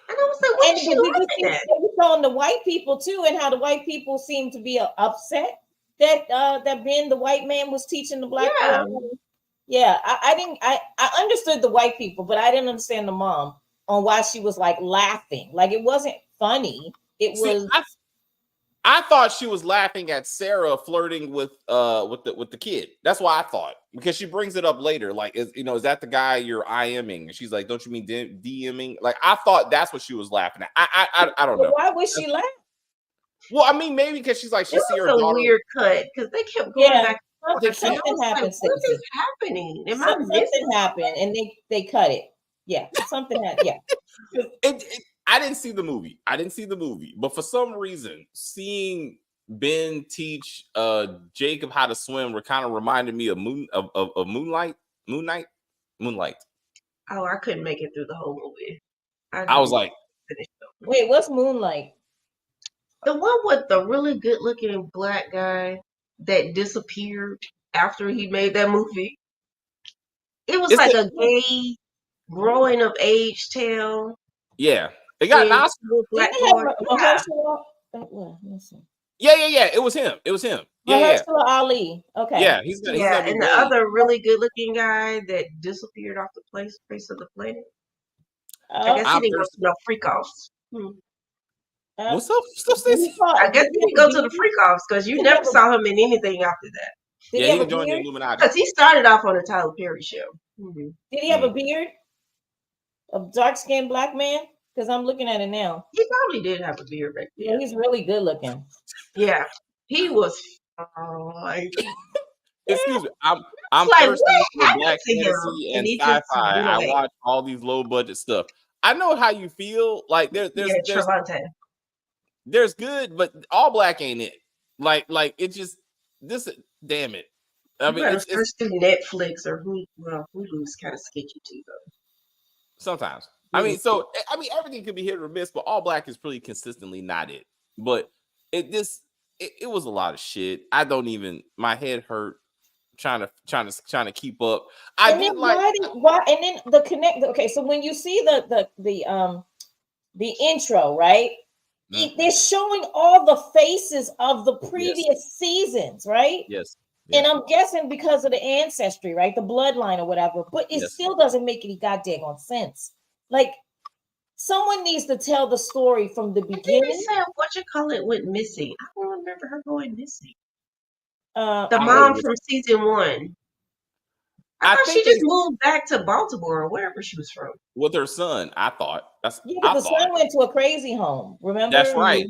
S3: And I was like, what is she laughing at?
S4: They were showing the white people too, and how the white people seemed to be upset that that Ben, the white man, was teaching the black person. Yeah, I understood the white people, but I didn't understand the mom on why she was like laughing. Like it wasn't funny. It was.
S1: I thought she was laughing at Sarah flirting with the kid. That's why I thought, because she brings it up later. Like, is that the guy you're IMing? And she's like, don't you mean DMing? Like, I thought that's what she was laughing at. I don't know.
S4: Why would she laugh?
S1: Well, I mean, maybe because she's like, she see her daughter.
S3: A weird cut because they kept going back.
S4: Something happened.
S3: Like, what is happening?
S4: Something happened, and they cut it. Yeah, something happened. Yeah.
S1: I didn't see the movie. But for some reason, seeing Ben teach Jacob how to swim kind of reminded me of Moonlight.
S3: Oh, I couldn't make it through the whole movie.
S1: I was like,
S4: wait, what's Moonlight?
S3: The one with the really good-looking black guy that disappeared after he made that movie. It was like a gay, growing of age tale.
S1: Yeah. It got an Oscar. Yeah. It was him. Yeah.
S4: Ali. Okay.
S1: Yeah, he's gonna
S3: and the other really good-looking guy that disappeared off the face of the planet. I guess he didn't go to no freak-offs.
S1: What's up, Stacey?
S3: I guess he didn't go to the freak-offs because you never saw him in anything after that.
S1: He joined the Illuminati.
S3: Because he started off on the Tyler Perry show.
S4: Mm-hmm. Did he have a beard? A dark-skinned black man? Because I'm looking at it now.
S3: He probably did have a beard back then.
S4: Yeah, he's really good looking.
S3: Yeah, he was.
S1: Excuse me, I'm
S3: like,
S1: thirsty for black fantasy and sci-fi. I watch all these low-budget stuff. I know how you feel. Like there's good, but All Black ain't it. Like it just this. Damn it. I mean,
S3: it's Netflix or Hulu's kind of sketchy too, though.
S1: Sometimes. I mean, everything could be hit or miss, but All Black is pretty consistently not it. But it was a lot of shit. I don't even. My head hurt trying to keep up.
S4: And then the connect. Okay, so when you see the intro, right? Mm-hmm. They're showing all the faces of the previous seasons, right?
S1: Yes.
S4: And I'm guessing because of the ancestry, right? The bloodline or whatever, but it still doesn't make any goddamn sense. Like, someone needs to tell the story from the beginning.
S3: They said whatchamacallit went missing. I don't remember her going missing. The mom from season 1. I thought she just moved back to Baltimore or wherever she was from.
S1: With her son, I thought.
S4: The son went to a crazy home. Remember?
S1: That's right.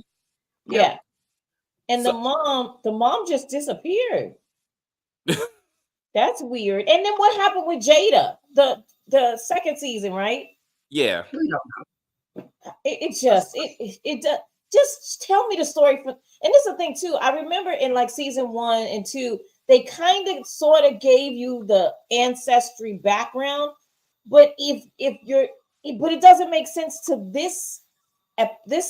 S4: Yeah. And the mom just disappeared. That's weird. And then what happened with Jada? The second season, right?
S1: Yeah.
S3: We don't know.
S4: It just tell me the story and this is the thing too. I remember in like season 1 and 2, they kind of sort of gave you the ancestry background, but if but it doesn't make sense to this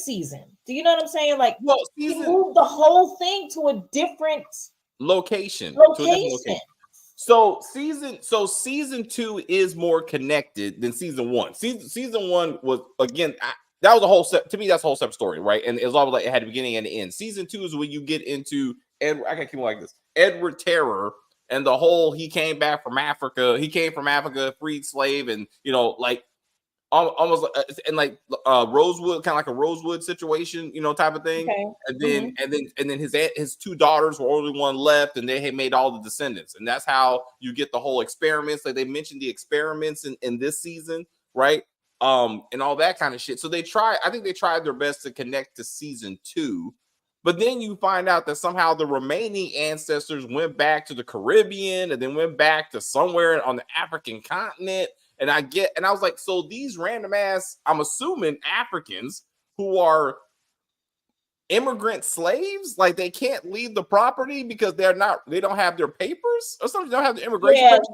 S4: season. Do you know what I'm saying? Like,
S1: well,
S4: he moved the whole thing to a different
S1: location. So season 2 is more connected than season 1. Season 1 was, again, that was a whole set. To me, that's a whole separate story, right? And it was always like it had a beginning and an end. Season 2 is when you get into Edward. I can't keep it like this. Edward Terror and the whole. He came back from Africa. He came from Africa, freed slave, and like almost and like Rosewood, kind of like a Rosewood situation, type of thing.
S4: Okay.
S1: And then his 2 daughters were only one left, and they had made all the descendants, and that's how you get the whole experiments. Like they mentioned the experiments in this season, right? And all that kind of shit. So I think they tried their best to connect to season 2, but then you find out that somehow the remaining ancestors went back to the Caribbean and then went back to somewhere on the African continent. And I was like, so these random ass, I'm assuming Africans who are immigrant slaves, like they can't leave the property because they don't have their papers or something. They don't have the immigration papers.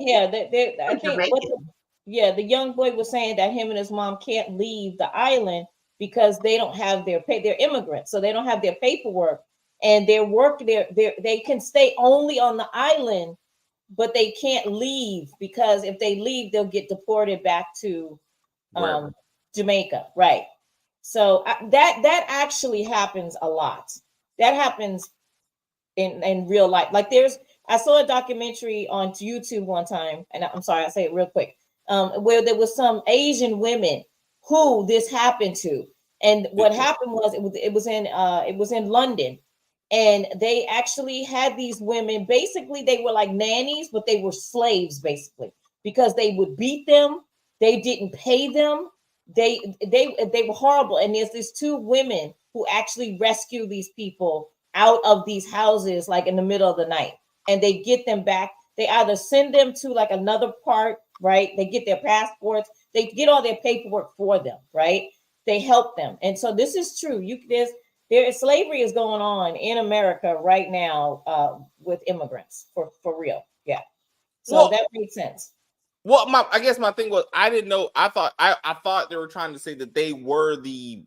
S4: I think the young boy was saying that him and his mom can't leave the island because they don't have they're immigrants, so they don't have their paperwork, and they can stay only on the island, but they can't leave because if they leave, they'll get deported back to Jamaica, right? So that actually happens a lot. That happens in real life. Like I saw a documentary on YouTube one time, and I'm sorry, I say it real quick, where there was some Asian women who this happened to, and what happened was it was in London, and they actually had these women. Basically, they were like nannies, but they were slaves basically because they would beat them. They didn't pay them. They were horrible. And there's these 2 women who actually rescue these people out of these houses, like in the middle of the night, and they get them back. They either send them to like another part, right? They get their passports. They get all their paperwork for them, right? They help them. And so this is true. Slavery is going on in America right now with immigrants for real. Yeah. So that makes sense.
S1: Well, I guess my thing was I didn't know. I thought they were trying to say that they were the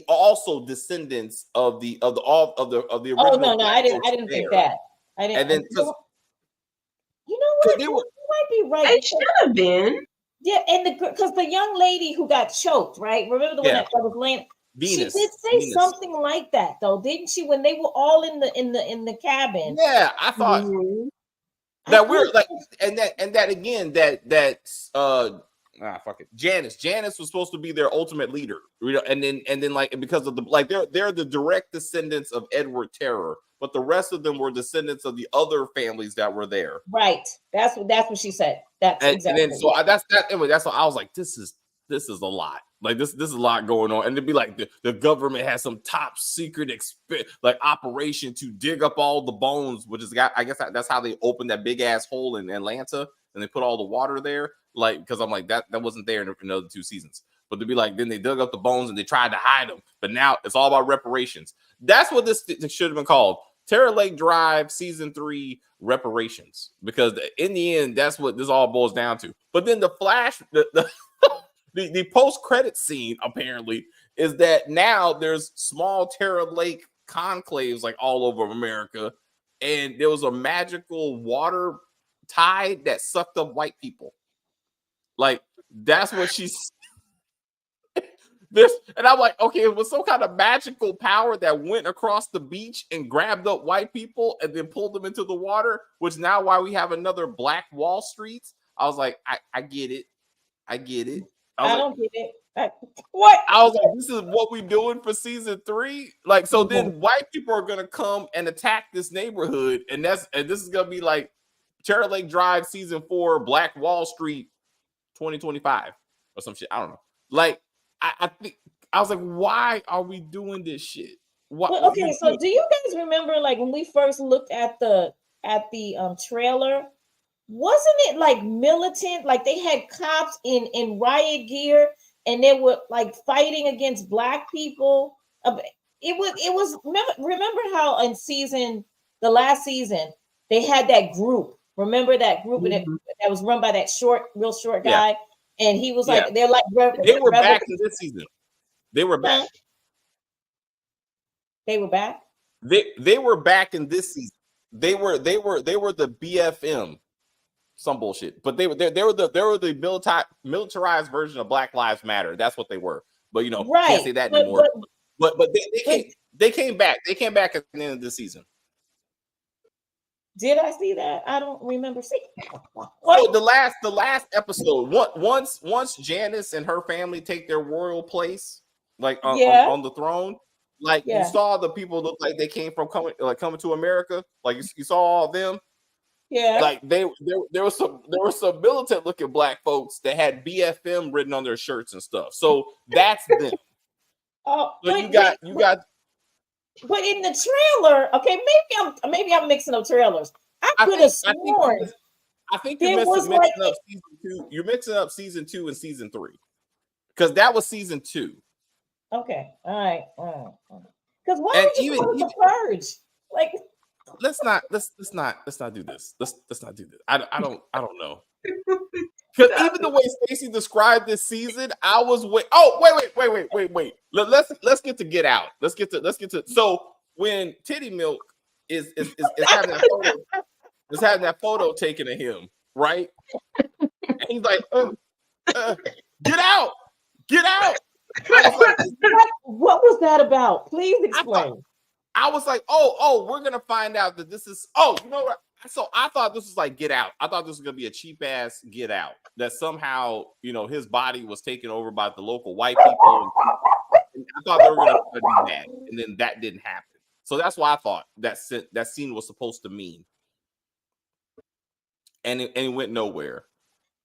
S1: also descendants of the original.
S4: Oh no, I didn't think that. I didn't. And then you know what? You might be right.
S3: They should have been.
S4: Yeah, and because the young lady who got choked, right? Remember the one that was laying. Venus. She did say something like that, though, didn't she? When they were all in the cabin.
S1: Yeah, I thought that we're like, and that again, fuck it. Janice was supposed to be their ultimate leader, and then like because of they're the direct descendants of Edward Terror, but the rest of them were descendants of the other families that were there.
S4: Right. That's what she said. Exactly.
S1: And then so that's what I was like. This is a lot. Like this is a lot going on, and it'd be like the government has some top secret operation to dig up all the bones, which is I guess that's how they opened that big ass hole in Atlanta, and they put all the water there. Like because I'm like that wasn't there in the other 2 seasons, but to be like then they dug up the bones and they tried to hide them, but now it's all about reparations. That's what this should have been called. Terror Lake Drive season 3 reparations, because in the end that's what this all boils down to. But then the flash the post-credit scene apparently is that now there's small Terror Lake conclaves like all over America, and there was a magical water tide that sucked up white people. Like that's what she's this, and I'm like, okay, it was some kind of magical power that went across the beach and grabbed up white people and then pulled them into the water, which now why we have another Black Wall Street. I was like, I get it. I don't
S4: get it. What?
S1: I was like, this is what we're doing for season 3. Like, so then white people are gonna come and attack this neighborhood, and this is gonna be like Terror Lake Drive season 4, Black Wall Street 2025 or some shit. I don't know. Like, I think I was like, why are we doing this shit?
S4: Well, okay, so do you guys remember like when we first looked at the trailer? Wasn't it like militant? Like they had cops in riot gear, and they were like fighting against Black people. It was remember how in the last season they had that group. Remember that group that was run by that real short guy, And he was
S1: Yeah.
S4: like, they're like,
S1: They were back in this season. They were back.
S4: They were back.
S1: They were back in this season. They were the BFM, some bullshit. But they were the militarized version of Black Lives Matter. That's what they were. But you know, can't say that anymore. But they came back. They came back at the end of the season.
S4: Did I see that? I don't remember seeing.
S1: Oh, the last episode. Once Janice and her family take their royal place, like on the throne, like you saw the people look like they came from coming to America. Like you saw all of them.
S4: Yeah.
S1: Like there was some militant looking black folks that had BFM written on their shirts and stuff. So that's them.
S4: Oh,
S1: so you got.
S4: But in the trailer, okay, maybe I'm mixing up trailers. I could have sworn.
S1: I think you're mixing up season 2. You're mixing up season 2 and season 3, because that was season 2.
S4: Okay, all right. Because why would you call it the purge? Like,
S1: let's not do this. Let's not do this. I don't know. Because even the way Stacey described this season, I was wait. Let's get to Get Out. Let's get to. So when Titty Milk is having that photo taken of him, right? And he's like, get out.
S4: What was that about? Please explain.
S1: I was like, oh, we're gonna find out that this is. Oh, you know what? So I thought this was like Get Out. I thought this was gonna be a cheap ass Get Out, that somehow, you know, his body was taken over by the local white people. And I thought they were gonna do that, and then that didn't happen. So that's why I thought that scene was supposed to mean, and it went nowhere.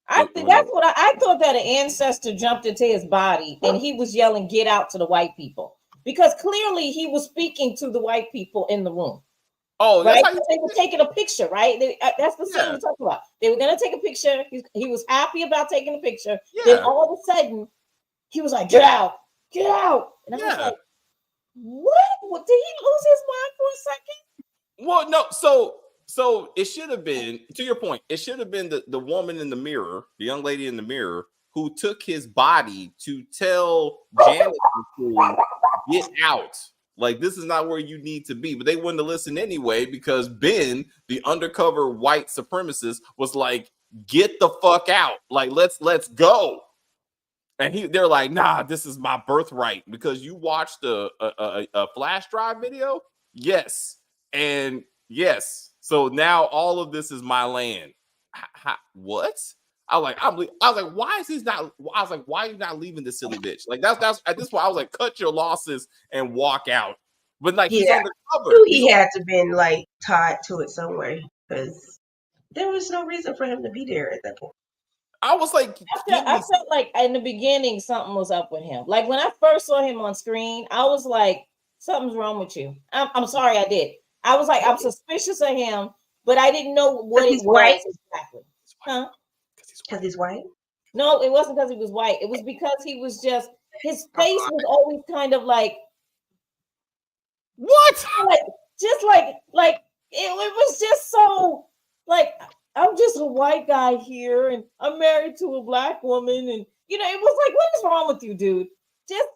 S4: I thought that an ancestor jumped into his body and he was yelling "Get out" to the white people, because clearly he was speaking to the white people in the room.
S1: Oh,
S4: right. They were taking a picture, right? That's the scene we're talking about. They were going to take a picture. He was happy about taking a picture. Yeah. Then all of a sudden, he was like, "Get out, get out!" And I was like, "What? Did he lose his mind for a second?"
S1: Well, no. So it should have been, to your point, it should have been the woman in the mirror, the young lady in the mirror, who took his body to tell Janet to get out. Like, this is not where you need to be. But they wouldn't have listened anyway, because Ben, the undercover white supremacist, was like, get the fuck out. Like, let's go. And they're like, nah, this is my birthright. Because you watched a flash drive video? Yes. And yes. So now all of this is my land. What? I was like, why is he not? I was like, why are you not leaving this silly bitch? Like that's at this point, I was like, cut your losses and walk out. But like, he's undercover.
S3: He had to been like tied to it somewhere, because there was no reason for him to be there at that point.
S1: I was like,
S4: I felt like in the beginning something was up with him. Like when I first saw him on screen, I was like, something's wrong with you. I'm sorry, I did. I was like, I'm suspicious of him, but I didn't know what it was exactly. Huh?
S3: Because he's white?
S4: No, it wasn't because he was white. It was because he was just, his face was always kind of like,
S1: what?
S4: Like it was just so like, I'm just a white guy here and I'm married to a black woman, and you know, it was like, what is wrong with you, dude? Just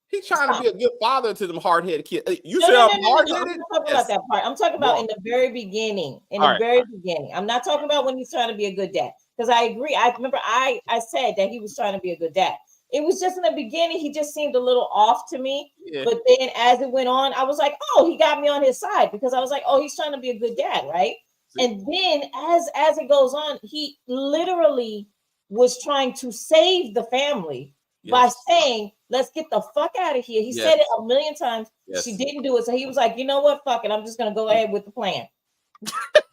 S1: he's trying to be a good father to them hard-headed kids. You said I'm hard-headed?
S4: I'm not talking about that part. I'm talking about in the very beginning. Beginning. I'm not talking about when he's trying to be a good dad. Because I agree. I remember I said that he was trying to be a good dad. It was just in the beginning, he just seemed a little off to me. Yeah. But then as it went on, I was like, oh, he got me on his side, because I was like, oh, he's trying to be a good dad, right? See? And then as it goes on, he literally was trying to save the family. Yes. By saying, let's get the fuck out of here. He said it a million times. Yes. She didn't do it. So he was like, you know what? Fuck it. I'm just going to go ahead with the plan.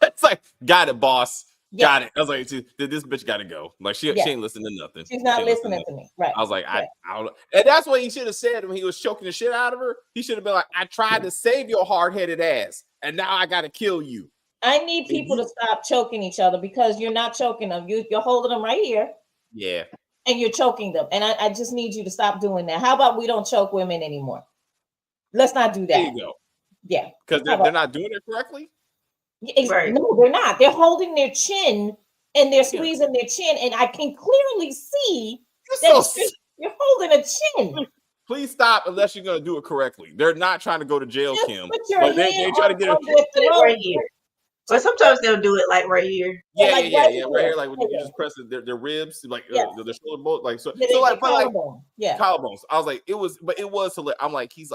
S1: It's like, got it, boss. Got it. I was like, this bitch got to go. Like, she ain't listening to nothing.
S4: She's not listening to me. Right.
S1: I was like, I don't know. And that's what he should have said when he was choking the shit out of her. He should have been like, I tried to save your hard-headed ass, and now I got to kill you.
S4: I need people to stop choking each other, because you're not choking them. You're holding them right here.
S1: Yeah. And
S4: you're choking them. And I just need you to stop doing that. How about we don't choke women anymore? Let's not do that.
S1: There you go.
S4: Yeah.
S1: Because they're not doing it correctly?
S4: Right. No, they're not. They're holding their chin and they're squeezing their chin, and I can clearly see
S1: You're
S4: that you're holding a chin.
S1: Please stop unless you're gonna do it correctly. They're not trying to go to jail,
S4: Just
S1: Kim.
S4: put your hand
S1: they try to get
S4: on their throat.
S3: Right here. But sometimes they'll do it like right here.
S1: Yeah,
S4: like
S1: right
S4: here.
S1: here, like when you just press their ribs, like their shoulder bones, like so like
S4: collarbone.
S1: Collarbones. I was like, it was hilarious. I'm like, he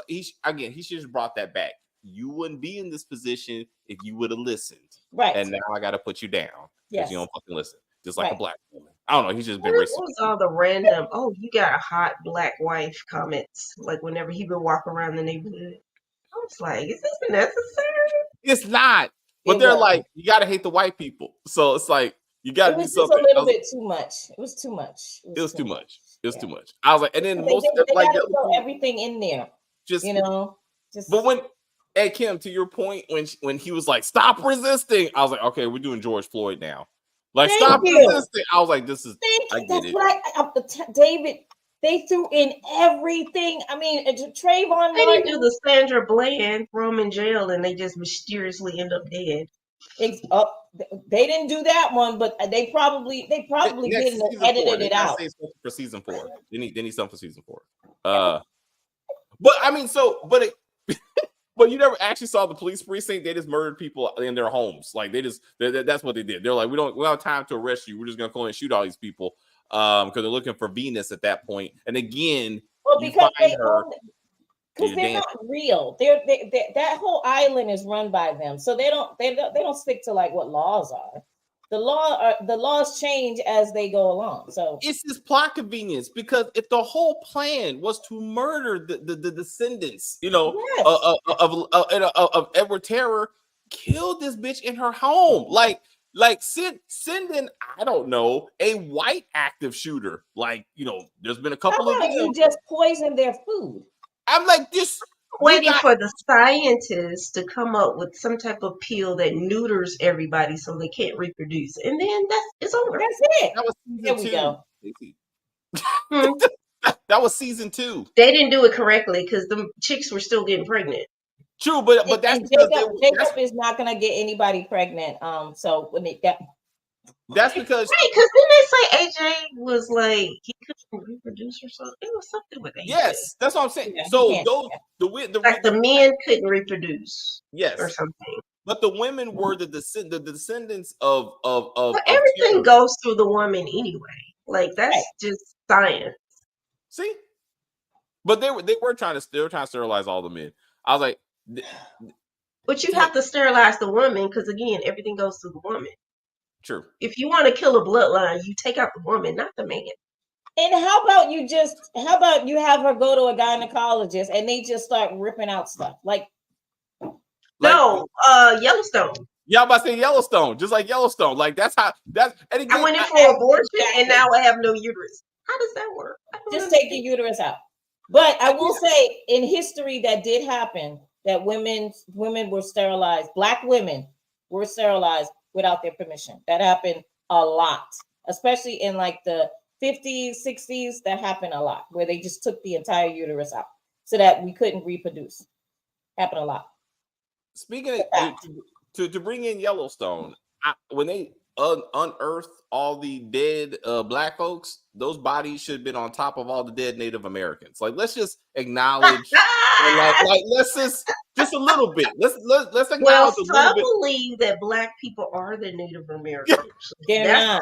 S1: should have brought that back. You wouldn't be in this position if you would have listened.
S4: Right.
S1: And now I got to put you down because you don't fucking listen. Just like
S4: right.
S1: a black woman. I don't know. He's just been racist.
S3: What was all the random, oh, you got a hot black wife comments, like whenever he would walk around the neighborhood. I was like, is this necessary?
S1: It's not. But they're like, you got to hate the white people. So it's like, you got to do something.
S4: It was a little bit too much. It was too much.
S1: It was too much. It was too much. I was like, and then
S4: they like throw everything in there. Just
S1: But when Kim, to your point, when he was like, stop resisting, I was like, okay, we're doing George Floyd now. Like, stop resisting. I was like, this is
S4: David. They threw in everything. I mean, Trayvon.
S3: They didn't do the Sandra Bland, throw him in jail, and they just mysteriously end up dead.
S4: They didn't do that one, but they probably did and edited it out.
S1: For season 4, they need something for season 4. But I mean, but you never actually saw the police precinct. They just murdered people in their homes. Like that's what they did. They're like, we don't have time to arrest you. We're just gonna go and shoot all these people. Because they're looking for Venus at that point. And again,
S4: because they're not real. That whole island is run by them, so they don't stick to like what laws are. The laws change as they go along. So
S1: it's this plot convenience, because if the whole plan was to murder the descendants, of Edward Terror, kill this bitch in her home, like send in, I don't know, a white active shooter. Like, there's been a couple of
S4: you just poison their food.
S1: I'm like, this
S3: waiting for the scientists to come up with some type of pill that neuters everybody so they can't reproduce, and then it's over.
S4: That's it.
S1: That was season 2.
S4: We go.
S1: That was season 2.
S3: They didn't do it correctly because the chicks were still getting pregnant.
S1: True, but that's
S4: Jacob is not gonna get anybody pregnant. So when they got
S1: that's because
S3: because then they say AJ was like he couldn't reproduce or something. It was something with AJ.
S1: Yes, that's what I'm saying. So the
S3: men couldn't reproduce.
S1: Yes,
S3: or something.
S1: But the women were the descendants of
S3: everything goes through the woman anyway. Like that's just science.
S1: See, but they were trying to sterilize all the men. I was like,
S3: but you have to sterilize the woman because again, everything goes through the woman.
S1: True.
S3: If you want to kill a bloodline, you take out the woman, not the man.
S4: And how about you have her go to a gynecologist and they just start ripping out stuff
S3: no, Yellowstone.
S1: Yeah, I'm about to say Yellowstone, just like Yellowstone. Like that's. And again,
S3: I went in for abortion and now I have no uterus. How does that work?
S4: Just take the uterus out. But I will say, in history, that did happen. That women were sterilized. Black women were sterilized without their permission. That happened a lot, especially in like the 50s, 60s. That happened a lot, where they just took the entire uterus out so that we couldn't reproduce. Happened a lot.
S1: Speaking of, to bring in Yellowstone, when they unearthed all the dead black folks, those bodies should have been on top of all the dead Native Americans. Like, let's just acknowledge, let's just a little bit. Let's acknowledge. Well,
S3: some believe that black people are the Native Americans.
S4: They're not.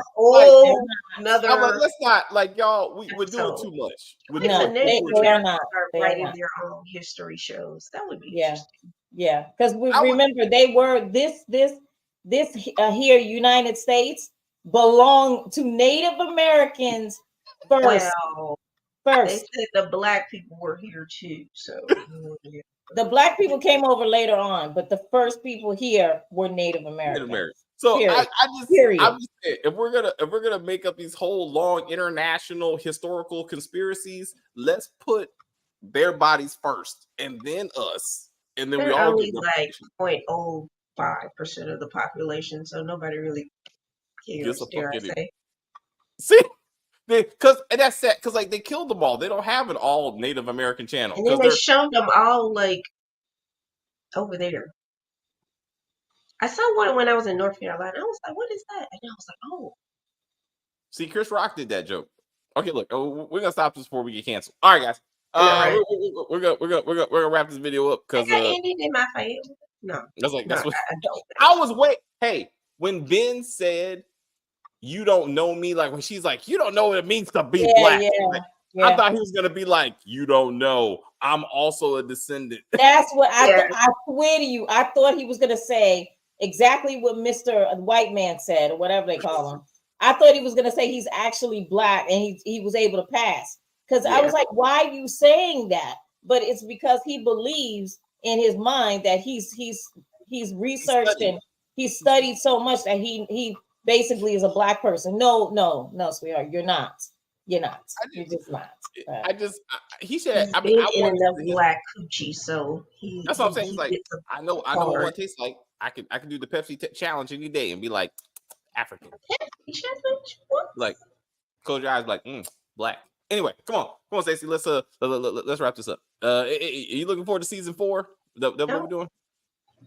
S3: Another.
S1: Let's not, like, y'all. We're doing too much.
S3: They're not. Writing their own history shows. That would be interesting.
S4: Yeah, because remember they were this here United States belonged to Native Americans first.
S3: Well, they said the black people were here too. So
S4: the black people came over later on, but the first people here were Native Americans.
S1: So I'm just saying, if we're gonna make up these whole long international historical conspiracies, let's put their bodies first and then us. And then we all
S3: only like 0.05% of the population, so nobody really cares. Dare I say?
S1: See, because that's sad. Because like they killed them all. They don't have an all Native American channel.
S3: And then they showed them all like over there. I saw one when I was in North Carolina. I was like, "What is that?" And I was like, "Oh,
S1: See, Chris Rock did that joke. Okay, look, we're gonna stop this before we get canceled. All right, guys.
S3: Right.
S1: We're gonna wrap this video up because
S3: Andy did my face. No,
S1: that's what
S3: I don't.
S1: I was wait. Hey, when Ben said you don't know me, like when she's like, you don't know what it means to be black. Like, I thought he was gonna be like, you don't know, I'm also a descendant.
S4: That's what I thought. I swear to you, I thought he was gonna say exactly what Mr. White Man said, or whatever they call him. I thought he was gonna say he's actually black and he was able to pass. Because I was like, why are you saying that? But it's because he believes in his mind that he's researched and he's studied so much that he basically is a black person. No, sweetheart, you're not. You're not. You're just not.
S1: He said,
S3: I mean, in enough black coochie, so
S1: that's what I'm saying. He's like, I know what it tastes like. I can do the Pepsi challenge any day and be like African. Like, close your eyes, like black. Anyway, come on, Stacey. Let's wrap this up. Are you looking forward to season 4? That what we're doing?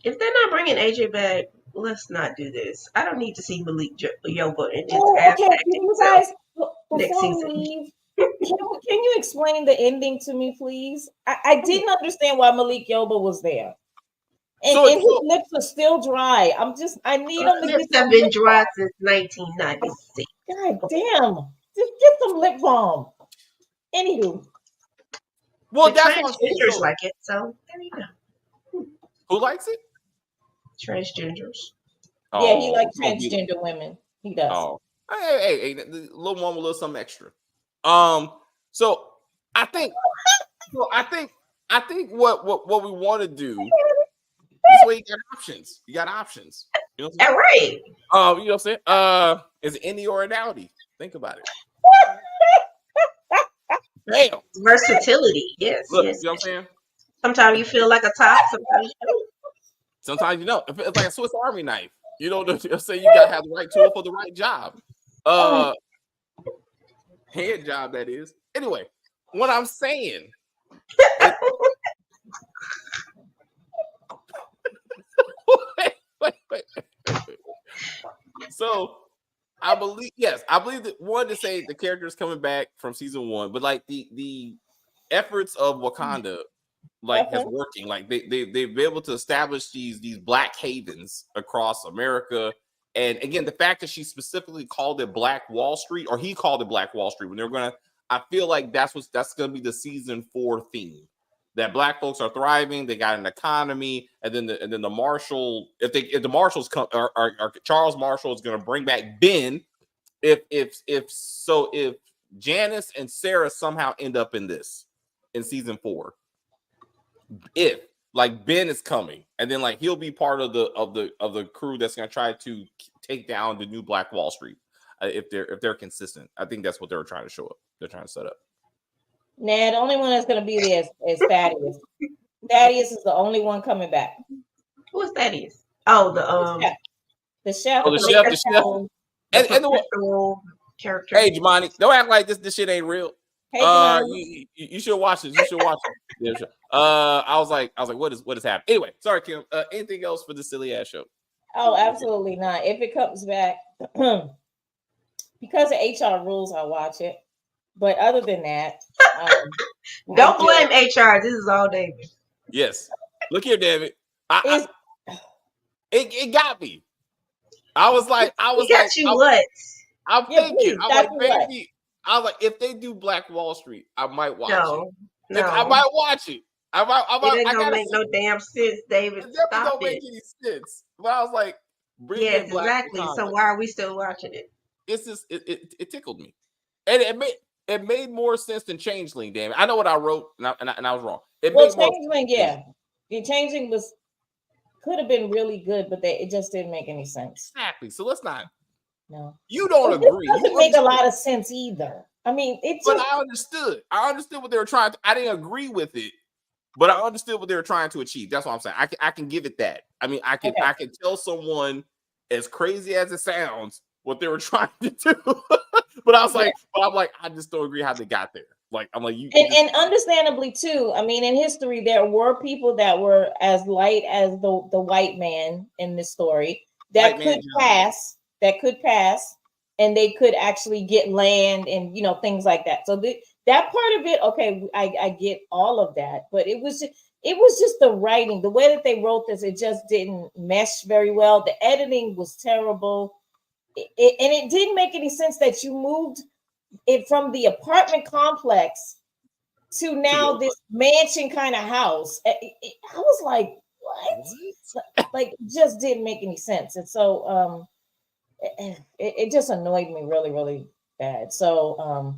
S3: If they're not bringing AJ back, let's not do this. I don't need to see Malik Yoba and just
S4: okay, you guys. Before we leave, can you explain the ending to me, please? I didn't understand why Malik Yoba was there. And his lips are still dry. I need him to
S3: lips have been dry since 1996.
S4: God damn. Just get some lip balm. Anywho.
S1: Well,
S3: the transgenders like it, so there you go.
S1: Who likes it?
S3: Transgenders.
S4: Yeah, he likes transgender women. He does.
S1: Oh. Hey, little one with a little something extra. So I think what we want to do. This way you got options. You got options. You know what I'm saying?
S3: Right.
S1: You know what I'm saying? Is it any or an outie? Think about it. Damn.
S3: Versatility. Yes.
S1: Look,
S3: yes.
S1: You know what I'm saying?
S3: Sometimes you feel like a top. Sometimes you don't.
S1: Sometimes you don't. It's like a Swiss Army knife. You know what I'm saying? You gotta have the right tool for the right job. Head job, that is. Anyway, what I'm saying. Wait. So I believe that one to say the character is coming back from season 1, but like the efforts of Wakanda is working. Like they've been able to establish these black havens across America. And again, the fact that she specifically called it Black Wall Street, or he called it Black Wall Street, when they're gonna, I feel like that's gonna be the season 4 theme. That black folks are thriving, they got an economy, and then the Marshall, if the Marshalls come, or Charles Marshall is gonna bring back Ben, if Janice and Sarah somehow end up in this in season 4, if like Ben is coming, and then like he'll be part of the crew that's gonna try to take down the new Black Wall Street. If they're consistent, I think that's what they're trying to show up. They're trying to set up.
S4: Nah, the only one that's gonna be there is Thaddeus. Thaddeus is the only one coming back.
S3: Who is Thaddeus? Oh,
S4: the chef.
S1: Oh, the chef. And
S3: the character.
S1: Hey, Jemani, don't act like this shit ain't real. Hey, you should watch this. You should watch it. Yeah, sure. I was like, what is happening? Anyway, sorry, Kim. Anything else for this silly ass show?
S4: Oh, absolutely not. If it comes back, because of HR rules, I watch it. But other than that,
S3: don't blame HR. This is all David.
S1: Yes. Look here, David. It got me. I was like,
S3: what?
S1: I'm thinking. I'm like, maybe. I was like, if they do Black Wall Street, I might watch it.
S3: No,
S1: I might watch it.
S3: It ain't gonna make no damn sense, David.
S1: It definitely don't make any sense. But I was like,
S3: yes, exactly. So why are we still watching it?
S1: It's just it tickled me, and it made more sense than Changeling. Damn it. I know what I wrote, and I was wrong.
S4: Changeling, the Changeling could have been really good, but it just didn't make any sense.
S1: Exactly. So let's not.
S4: No,
S1: you don't agree.
S4: It doesn't make a lot of sense either. I mean,
S1: But I understood. I understood what they were trying to. I didn't agree with it, but I understood what they were trying to achieve. That's what I'm saying. I can give it that. I mean, I can tell someone, as crazy as it sounds, what they were trying to do. But I just don't agree how they got there. Like, I'm like,
S4: and understandably too. I mean, in history, there were people that were as light as the white man in this story that could pass. and they could actually get land and things like that. So that part of it, okay, I get all of that, but it was just the writing, the way that they wrote this, it just didn't mesh very well. The editing was terrible, and it didn't make any sense that you moved it from the apartment complex to now this mansion kind of house. I was like, what? Like, just didn't make any sense. And so it just annoyed me really, really bad. So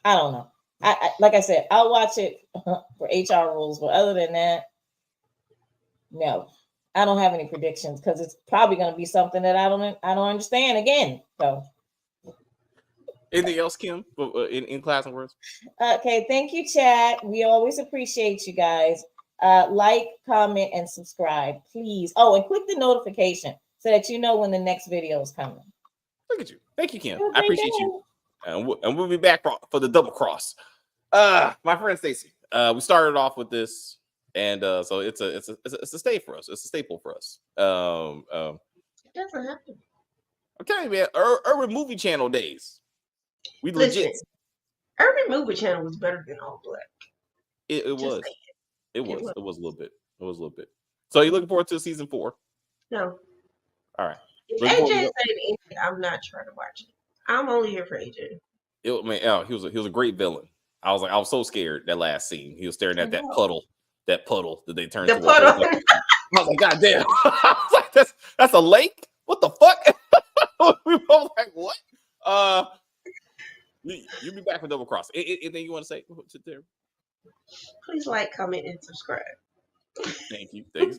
S4: I don't know. I like I said, I'll watch it for HR rules, but other than that, no. I don't have any predictions because it's probably going to be something that I don't understand again. So
S1: anything else, Kim, in classroom words?
S4: Okay, thank you, chat. We always appreciate you guys. Like, comment, and subscribe, please. Oh, and click the notification so that you know when the next video is coming.
S1: Look at you. Thank you, Kim. I appreciate you. And we'll be back for the double cross. My friend Stacy. We started off with this, and so it's a stay for us. It's a staple for us.
S3: It doesn't have to be.
S1: I'm telling you, man, urban movie channel days. We
S3: Listen,
S1: legit.
S3: Urban Movie Channel was better than All Black.
S1: It was. It was a little bit. It was a little bit. So you looking forward to season 4?
S3: No.
S1: All right.
S3: If AJ said anything, I'm not trying to watch it. I'm only here for AJ.
S1: He was a great villain. I was so scared that last scene. He was staring at that puddle that they turned to.
S3: Puddle.
S1: I was like, God damn. I was like, that's a lake? What the fuck? We were both like, what? You'll be back for Double Cross. Anything you want to say?
S3: Please like, comment, and subscribe.
S1: Thank you. Thanks.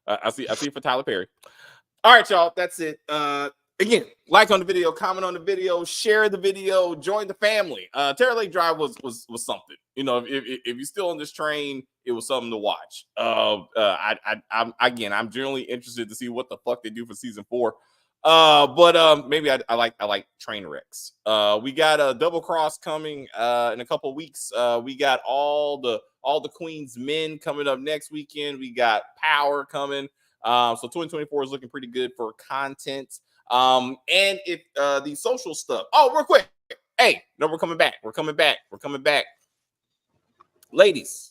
S1: I see for Tyler Perry. All right, y'all. That's it. Again, like on the video, comment on the video, share the video, join the family. Terror Lake Drive was something. If you're still on this train, it was something to watch. I'm generally interested to see what the fuck they do for season 4. But maybe I like train wrecks. We got a Double Cross coming in a couple of weeks. We got all the Queen's Men coming up next weekend. We got Power coming. So 2024 is looking pretty good for content. And if the social stuff. Oh, real quick. Hey, no, we're coming back. We're coming back. Ladies.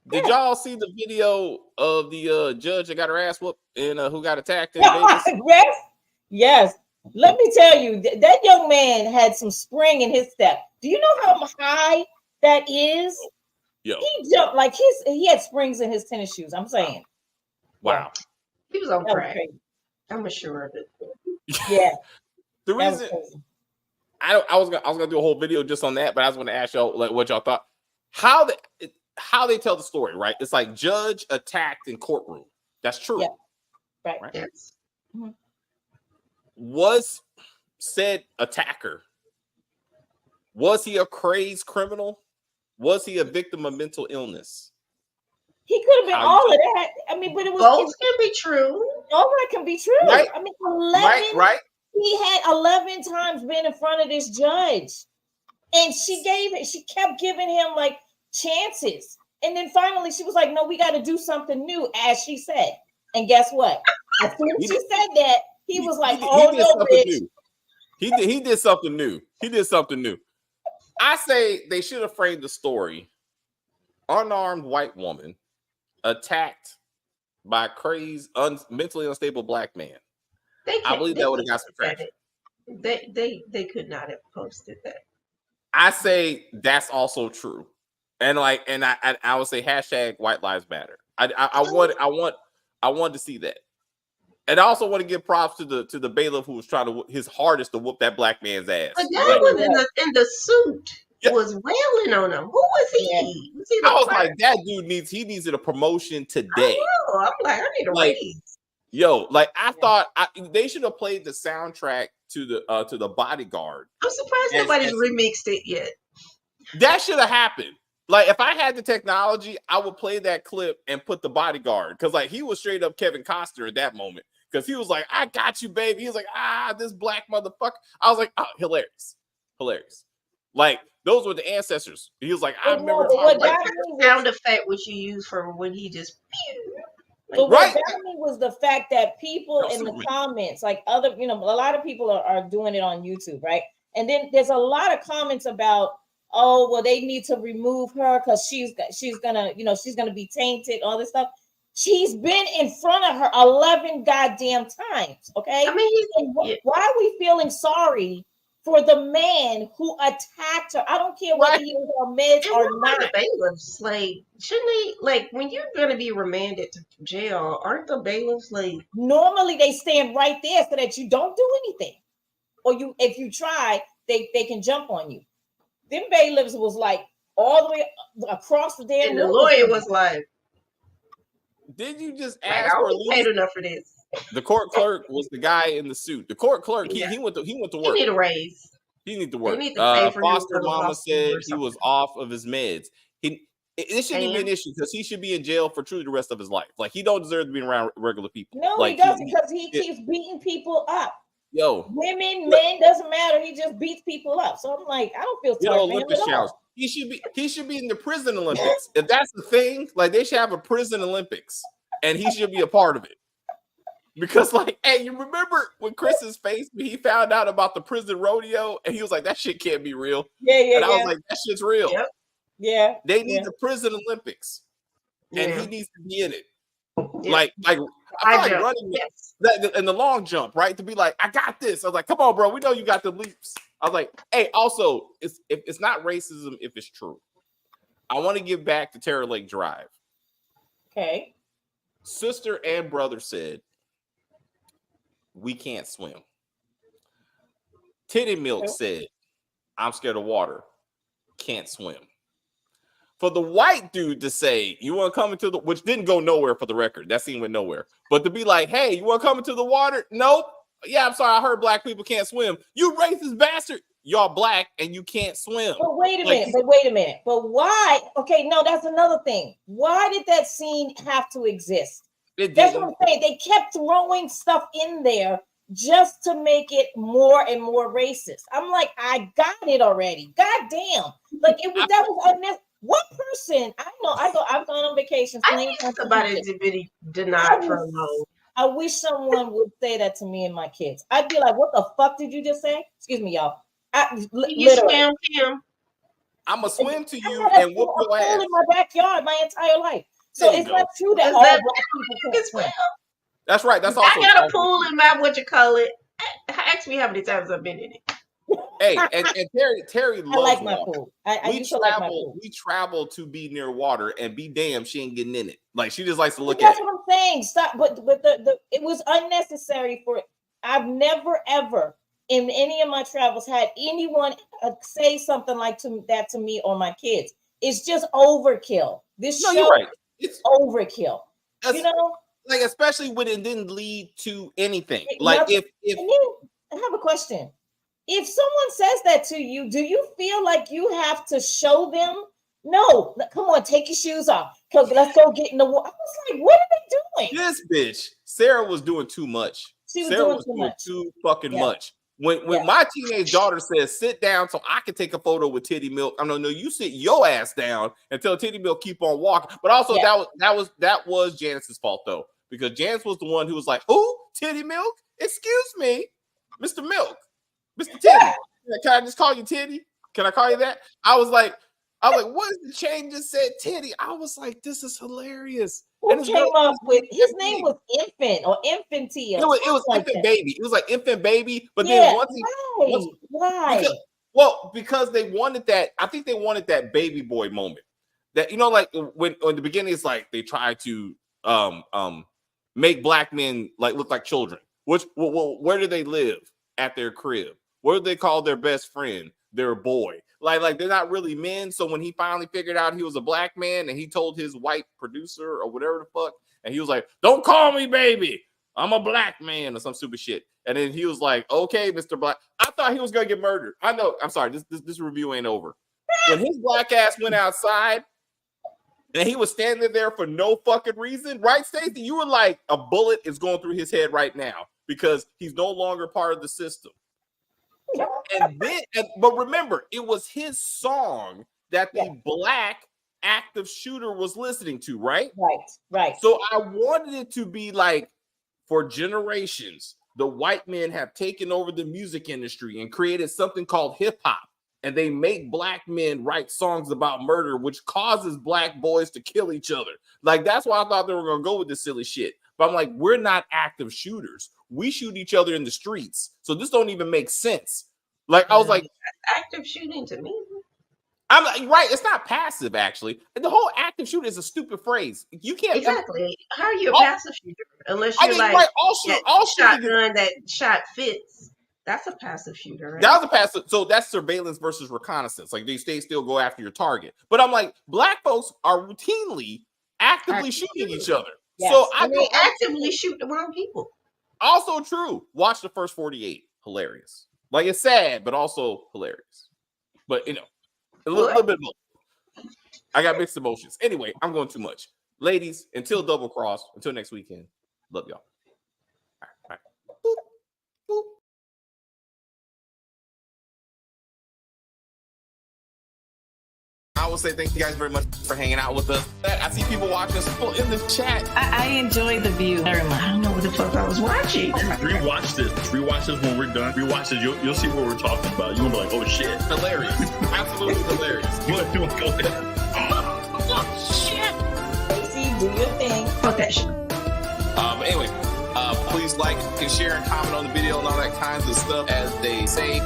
S1: Did y'all see the video of the judge that got her ass whooped and who got attacked in Vegas?
S4: Yes. Let me tell you, that young man had some spring in his step. Do you know how high that is?
S1: Yo.
S4: He jumped like he had springs in his tennis shoes. I'm saying.
S1: Wow.
S3: He was on crack. I'm sure of it.
S4: Yeah.
S1: The reason I was gonna do a whole video just on that, but I was gonna ask y'all like what y'all thought. How they tell the story, right? It's like judge attacked in courtroom. That's true.
S4: Yeah. Right.
S3: Yes.
S4: Mm-hmm.
S1: Was said attacker, was he a crazed criminal? Was he a victim of mental illness?
S4: He could have been all of that. I mean, but it was
S3: both can be true.
S4: All that can be true.
S1: Right.
S4: I mean, 11.
S1: Right.
S4: He had 11 times been in front of this judge, and she kept giving him like chances, and then finally she was like, "No, we got to do something new," as she said. And guess what? As soon as she said that, he was like, "Oh no, bitch."
S1: He did something new. He did something new. I say they should have framed the story: unarmed white woman attacked by a crazed, mentally unstable black man. I believe that would have got some traction.
S3: They could not have posted that.
S1: I say that's also true, and I would say hashtag White Lives Matter. I want to see that, and I also want to give props to the bailiff who was trying his hardest to whoop that black man's ass.
S3: The guy was in the suit. Was wailing on him. Who was he?
S1: I was like, that dude needs a promotion today.
S3: I'm like, I need a raise.
S1: Yo, like I thought they should have played the soundtrack to the Bodyguard.
S3: I'm surprised nobody's remixed it yet.
S1: That should have happened. Like if I had the technology, I would play that clip and put the Bodyguard because like he was straight up Kevin Costner at that moment because he was like, "I got you, baby." He was like, this black motherfucker." I was like, "Oh, hilarious." Like those were the ancestors. He was like, "I remember."
S3: What sound effect would you use for when he just?
S4: But what
S1: Right.
S4: got me was the fact that people in the comments, like other, a lot of people are doing it on YouTube, right? And then there's a lot of comments about, oh, well, they need to remove her because she's gonna be tainted, all this stuff. She's been in front of her 11 goddamn times. Okay.
S3: I mean,
S4: why are we feeling sorry for the man who attacked her? I don't care whether he was on meds or not.
S3: The bailiffs, like, shouldn't they, like, when you're gonna be remanded to jail, aren't the bailiffs like?
S4: Normally they stand right there so that you don't do anything, or if you try, they can jump on you. Them bailiffs was like all the way across the damn.
S3: And the lawyer was like,
S1: "Did you just
S3: like,
S1: ask for
S3: paid enough for this?"
S1: The court clerk was the guy in the suit. The court clerk, he went to work.
S3: He need a raise.
S1: He need to work.
S3: Need to pay for
S1: Foster mama said he was off of his meds. It shouldn't be an issue because he should be in jail for truly the rest of his life. Like, he don't deserve to be around regular people.
S4: No,
S1: like,
S4: he doesn't, because he keeps beating people up.
S1: Yo,
S4: women, men, doesn't matter. He just beats people up. So I'm like, I don't feel sorry for him at all.
S1: He should be in the prison Olympics. If that's the thing, like, they should have a prison Olympics, and he should be a part of it. Because, like, hey, you remember when Chris's face, when he found out about the prison rodeo, and he was like, that shit can't be real.
S4: Yeah.
S1: And I was like, that shit's real.
S3: Yep.
S4: Yeah.
S1: They need the prison Olympics, and he needs to be in it. Yeah. Like I like running in the long jump, right? To be like, I got this. I was like, come on, bro. We know you got the leaps. I was like, hey, also, it's not racism if it's true. I want to give back to Terra Lake Drive.
S4: Okay.
S1: Sister and brother said, we can't swim. Titty Milk said, I'm scared of water. Can't swim. For the white dude to say, you want to come into the, which didn't go nowhere for the record. That scene went nowhere. But to be like, hey, you want to come into the water? Nope. Yeah, I'm sorry. I heard black people can't swim. You racist bastard. Y'all black and you can't swim.
S4: But wait a minute. But why? Okay, no, that's another thing. Why did that scene have to exist? That's what I'm saying. They kept throwing stuff in there just to make it more and more racist. I'm like, I got it already. God damn. Like, that was unnecessary. What person? I've gone on vacation.
S3: I need somebody to be denied furlough.
S4: I wish someone would say that to me and my kids. I'd be like, what the fuck did you just say? Excuse me, y'all.
S3: Literally.
S1: I'm going to swim to you and whoop your ass.
S4: In my backyard my entire life. So it's not true that all black people can swim.
S1: That's right. That's also.
S3: I got a pool in my ask me how many times I've been in it.
S1: Hey, and Terry loves
S4: I like my pool. I used to like my pool.
S1: We travel to be near water, and be damned, she ain't getting in it. Like, she just likes to look at it.
S4: That's what I'm saying. Stop. But it was unnecessary for it. I've never ever in any of my travels had anyone say something like that to me or my kids. It's just overkill.
S1: You're right.
S4: It's overkill.
S1: Like, especially when it didn't lead to anything. If
S4: I have a question. If someone says that to you, do you feel like you have to show them? No, come on, take your shoes off. Let's go get in the water. I was like, what are they doing?
S1: This bitch, Sarah was doing too much.
S4: Sarah was doing
S1: too fucking much. When my teenage daughter says, sit down so I can take a photo with Titty Milk, I'm no, you sit your ass down and tell Titty Milk keep on walking. But also that was Janice's fault though, because Janice was the one who was like, who? Titty Milk? Excuse me, Mr. Milk, Mr. Titty. Can I just call you Titty? Can I call you that? I was like, what is the chain just said Titty? I was like, this is hilarious.
S4: Who came up with his name was Infant or Infantia.
S1: It was like Infant Baby. It was like Infant Baby. But then
S4: why?
S1: Because they wanted that. I think they wanted that baby boy moment. That, like when in the beginning, it's like they try to make black men like look like children. Where do they live? At their crib. What do they call their best friend? Their boy. Like they're not really men. So when he finally figured out he was a black man and he told his white producer or whatever the fuck, and he was like, don't call me baby, I'm a black man or some stupid shit. And then he was like, okay, Mr. Black. I thought he was gonna get murdered. I know. I'm sorry. This review ain't over. When his black ass went outside and he was standing there for no fucking reason, right, Stacey? You were like, a bullet is going through his head right now because he's no longer part of the system. But remember, it was his song that the black active shooter was listening to, right?
S4: Right.
S1: So I wanted it to be like, for generations, the white men have taken over the music industry and created something called hip hop. And they make black men write songs about murder, which causes black boys to kill each other. Like, that's why I thought they were going to go with this silly shit. But I'm like, we're not active shooters. We shoot each other in the streets. So this don't even make sense. Like, I was like,
S3: active shooting to me.
S1: I'm like, right. It's not passive, actually. The whole active shooter is a stupid phrase. You can't.
S3: Exactly. How are you a passive shooter? Unless you're right, all shotgun that shot fits. That's a passive shooter, right?
S1: That was a passive. So that's surveillance versus reconnaissance. Like, they still go after your target. But I'm like, black folks are routinely actively shooting each other.
S4: Yes.
S1: So
S3: they actively shoot the wrong people.
S1: Also true. Watch the first 48. Hilarious. Like, it's sad, but also hilarious. But, you know, a little bit more. I got mixed emotions. Anyway, I'm going too much. Ladies, until double cross, until next weekend. Love y'all. All right. Boop, boop. I will say thank you guys very much for hanging out with us. I see people watching us in the chat.
S5: I enjoy the view very much.
S3: I don't know what the fuck I was watching.
S2: Rewatch this. Rewatch this when we're done. Rewatch this. You'll see what we're talking about. You're gonna be like, oh shit.
S1: Hilarious. Absolutely hilarious.
S2: You want to go there?
S1: Oh shit.
S4: Stacey, do your thing.
S3: Fuck that shit.
S1: But anyway, please like and share and comment on the video and all that kinds of stuff. As they say,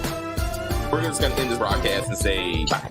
S1: we're just gonna end this broadcast and say bye.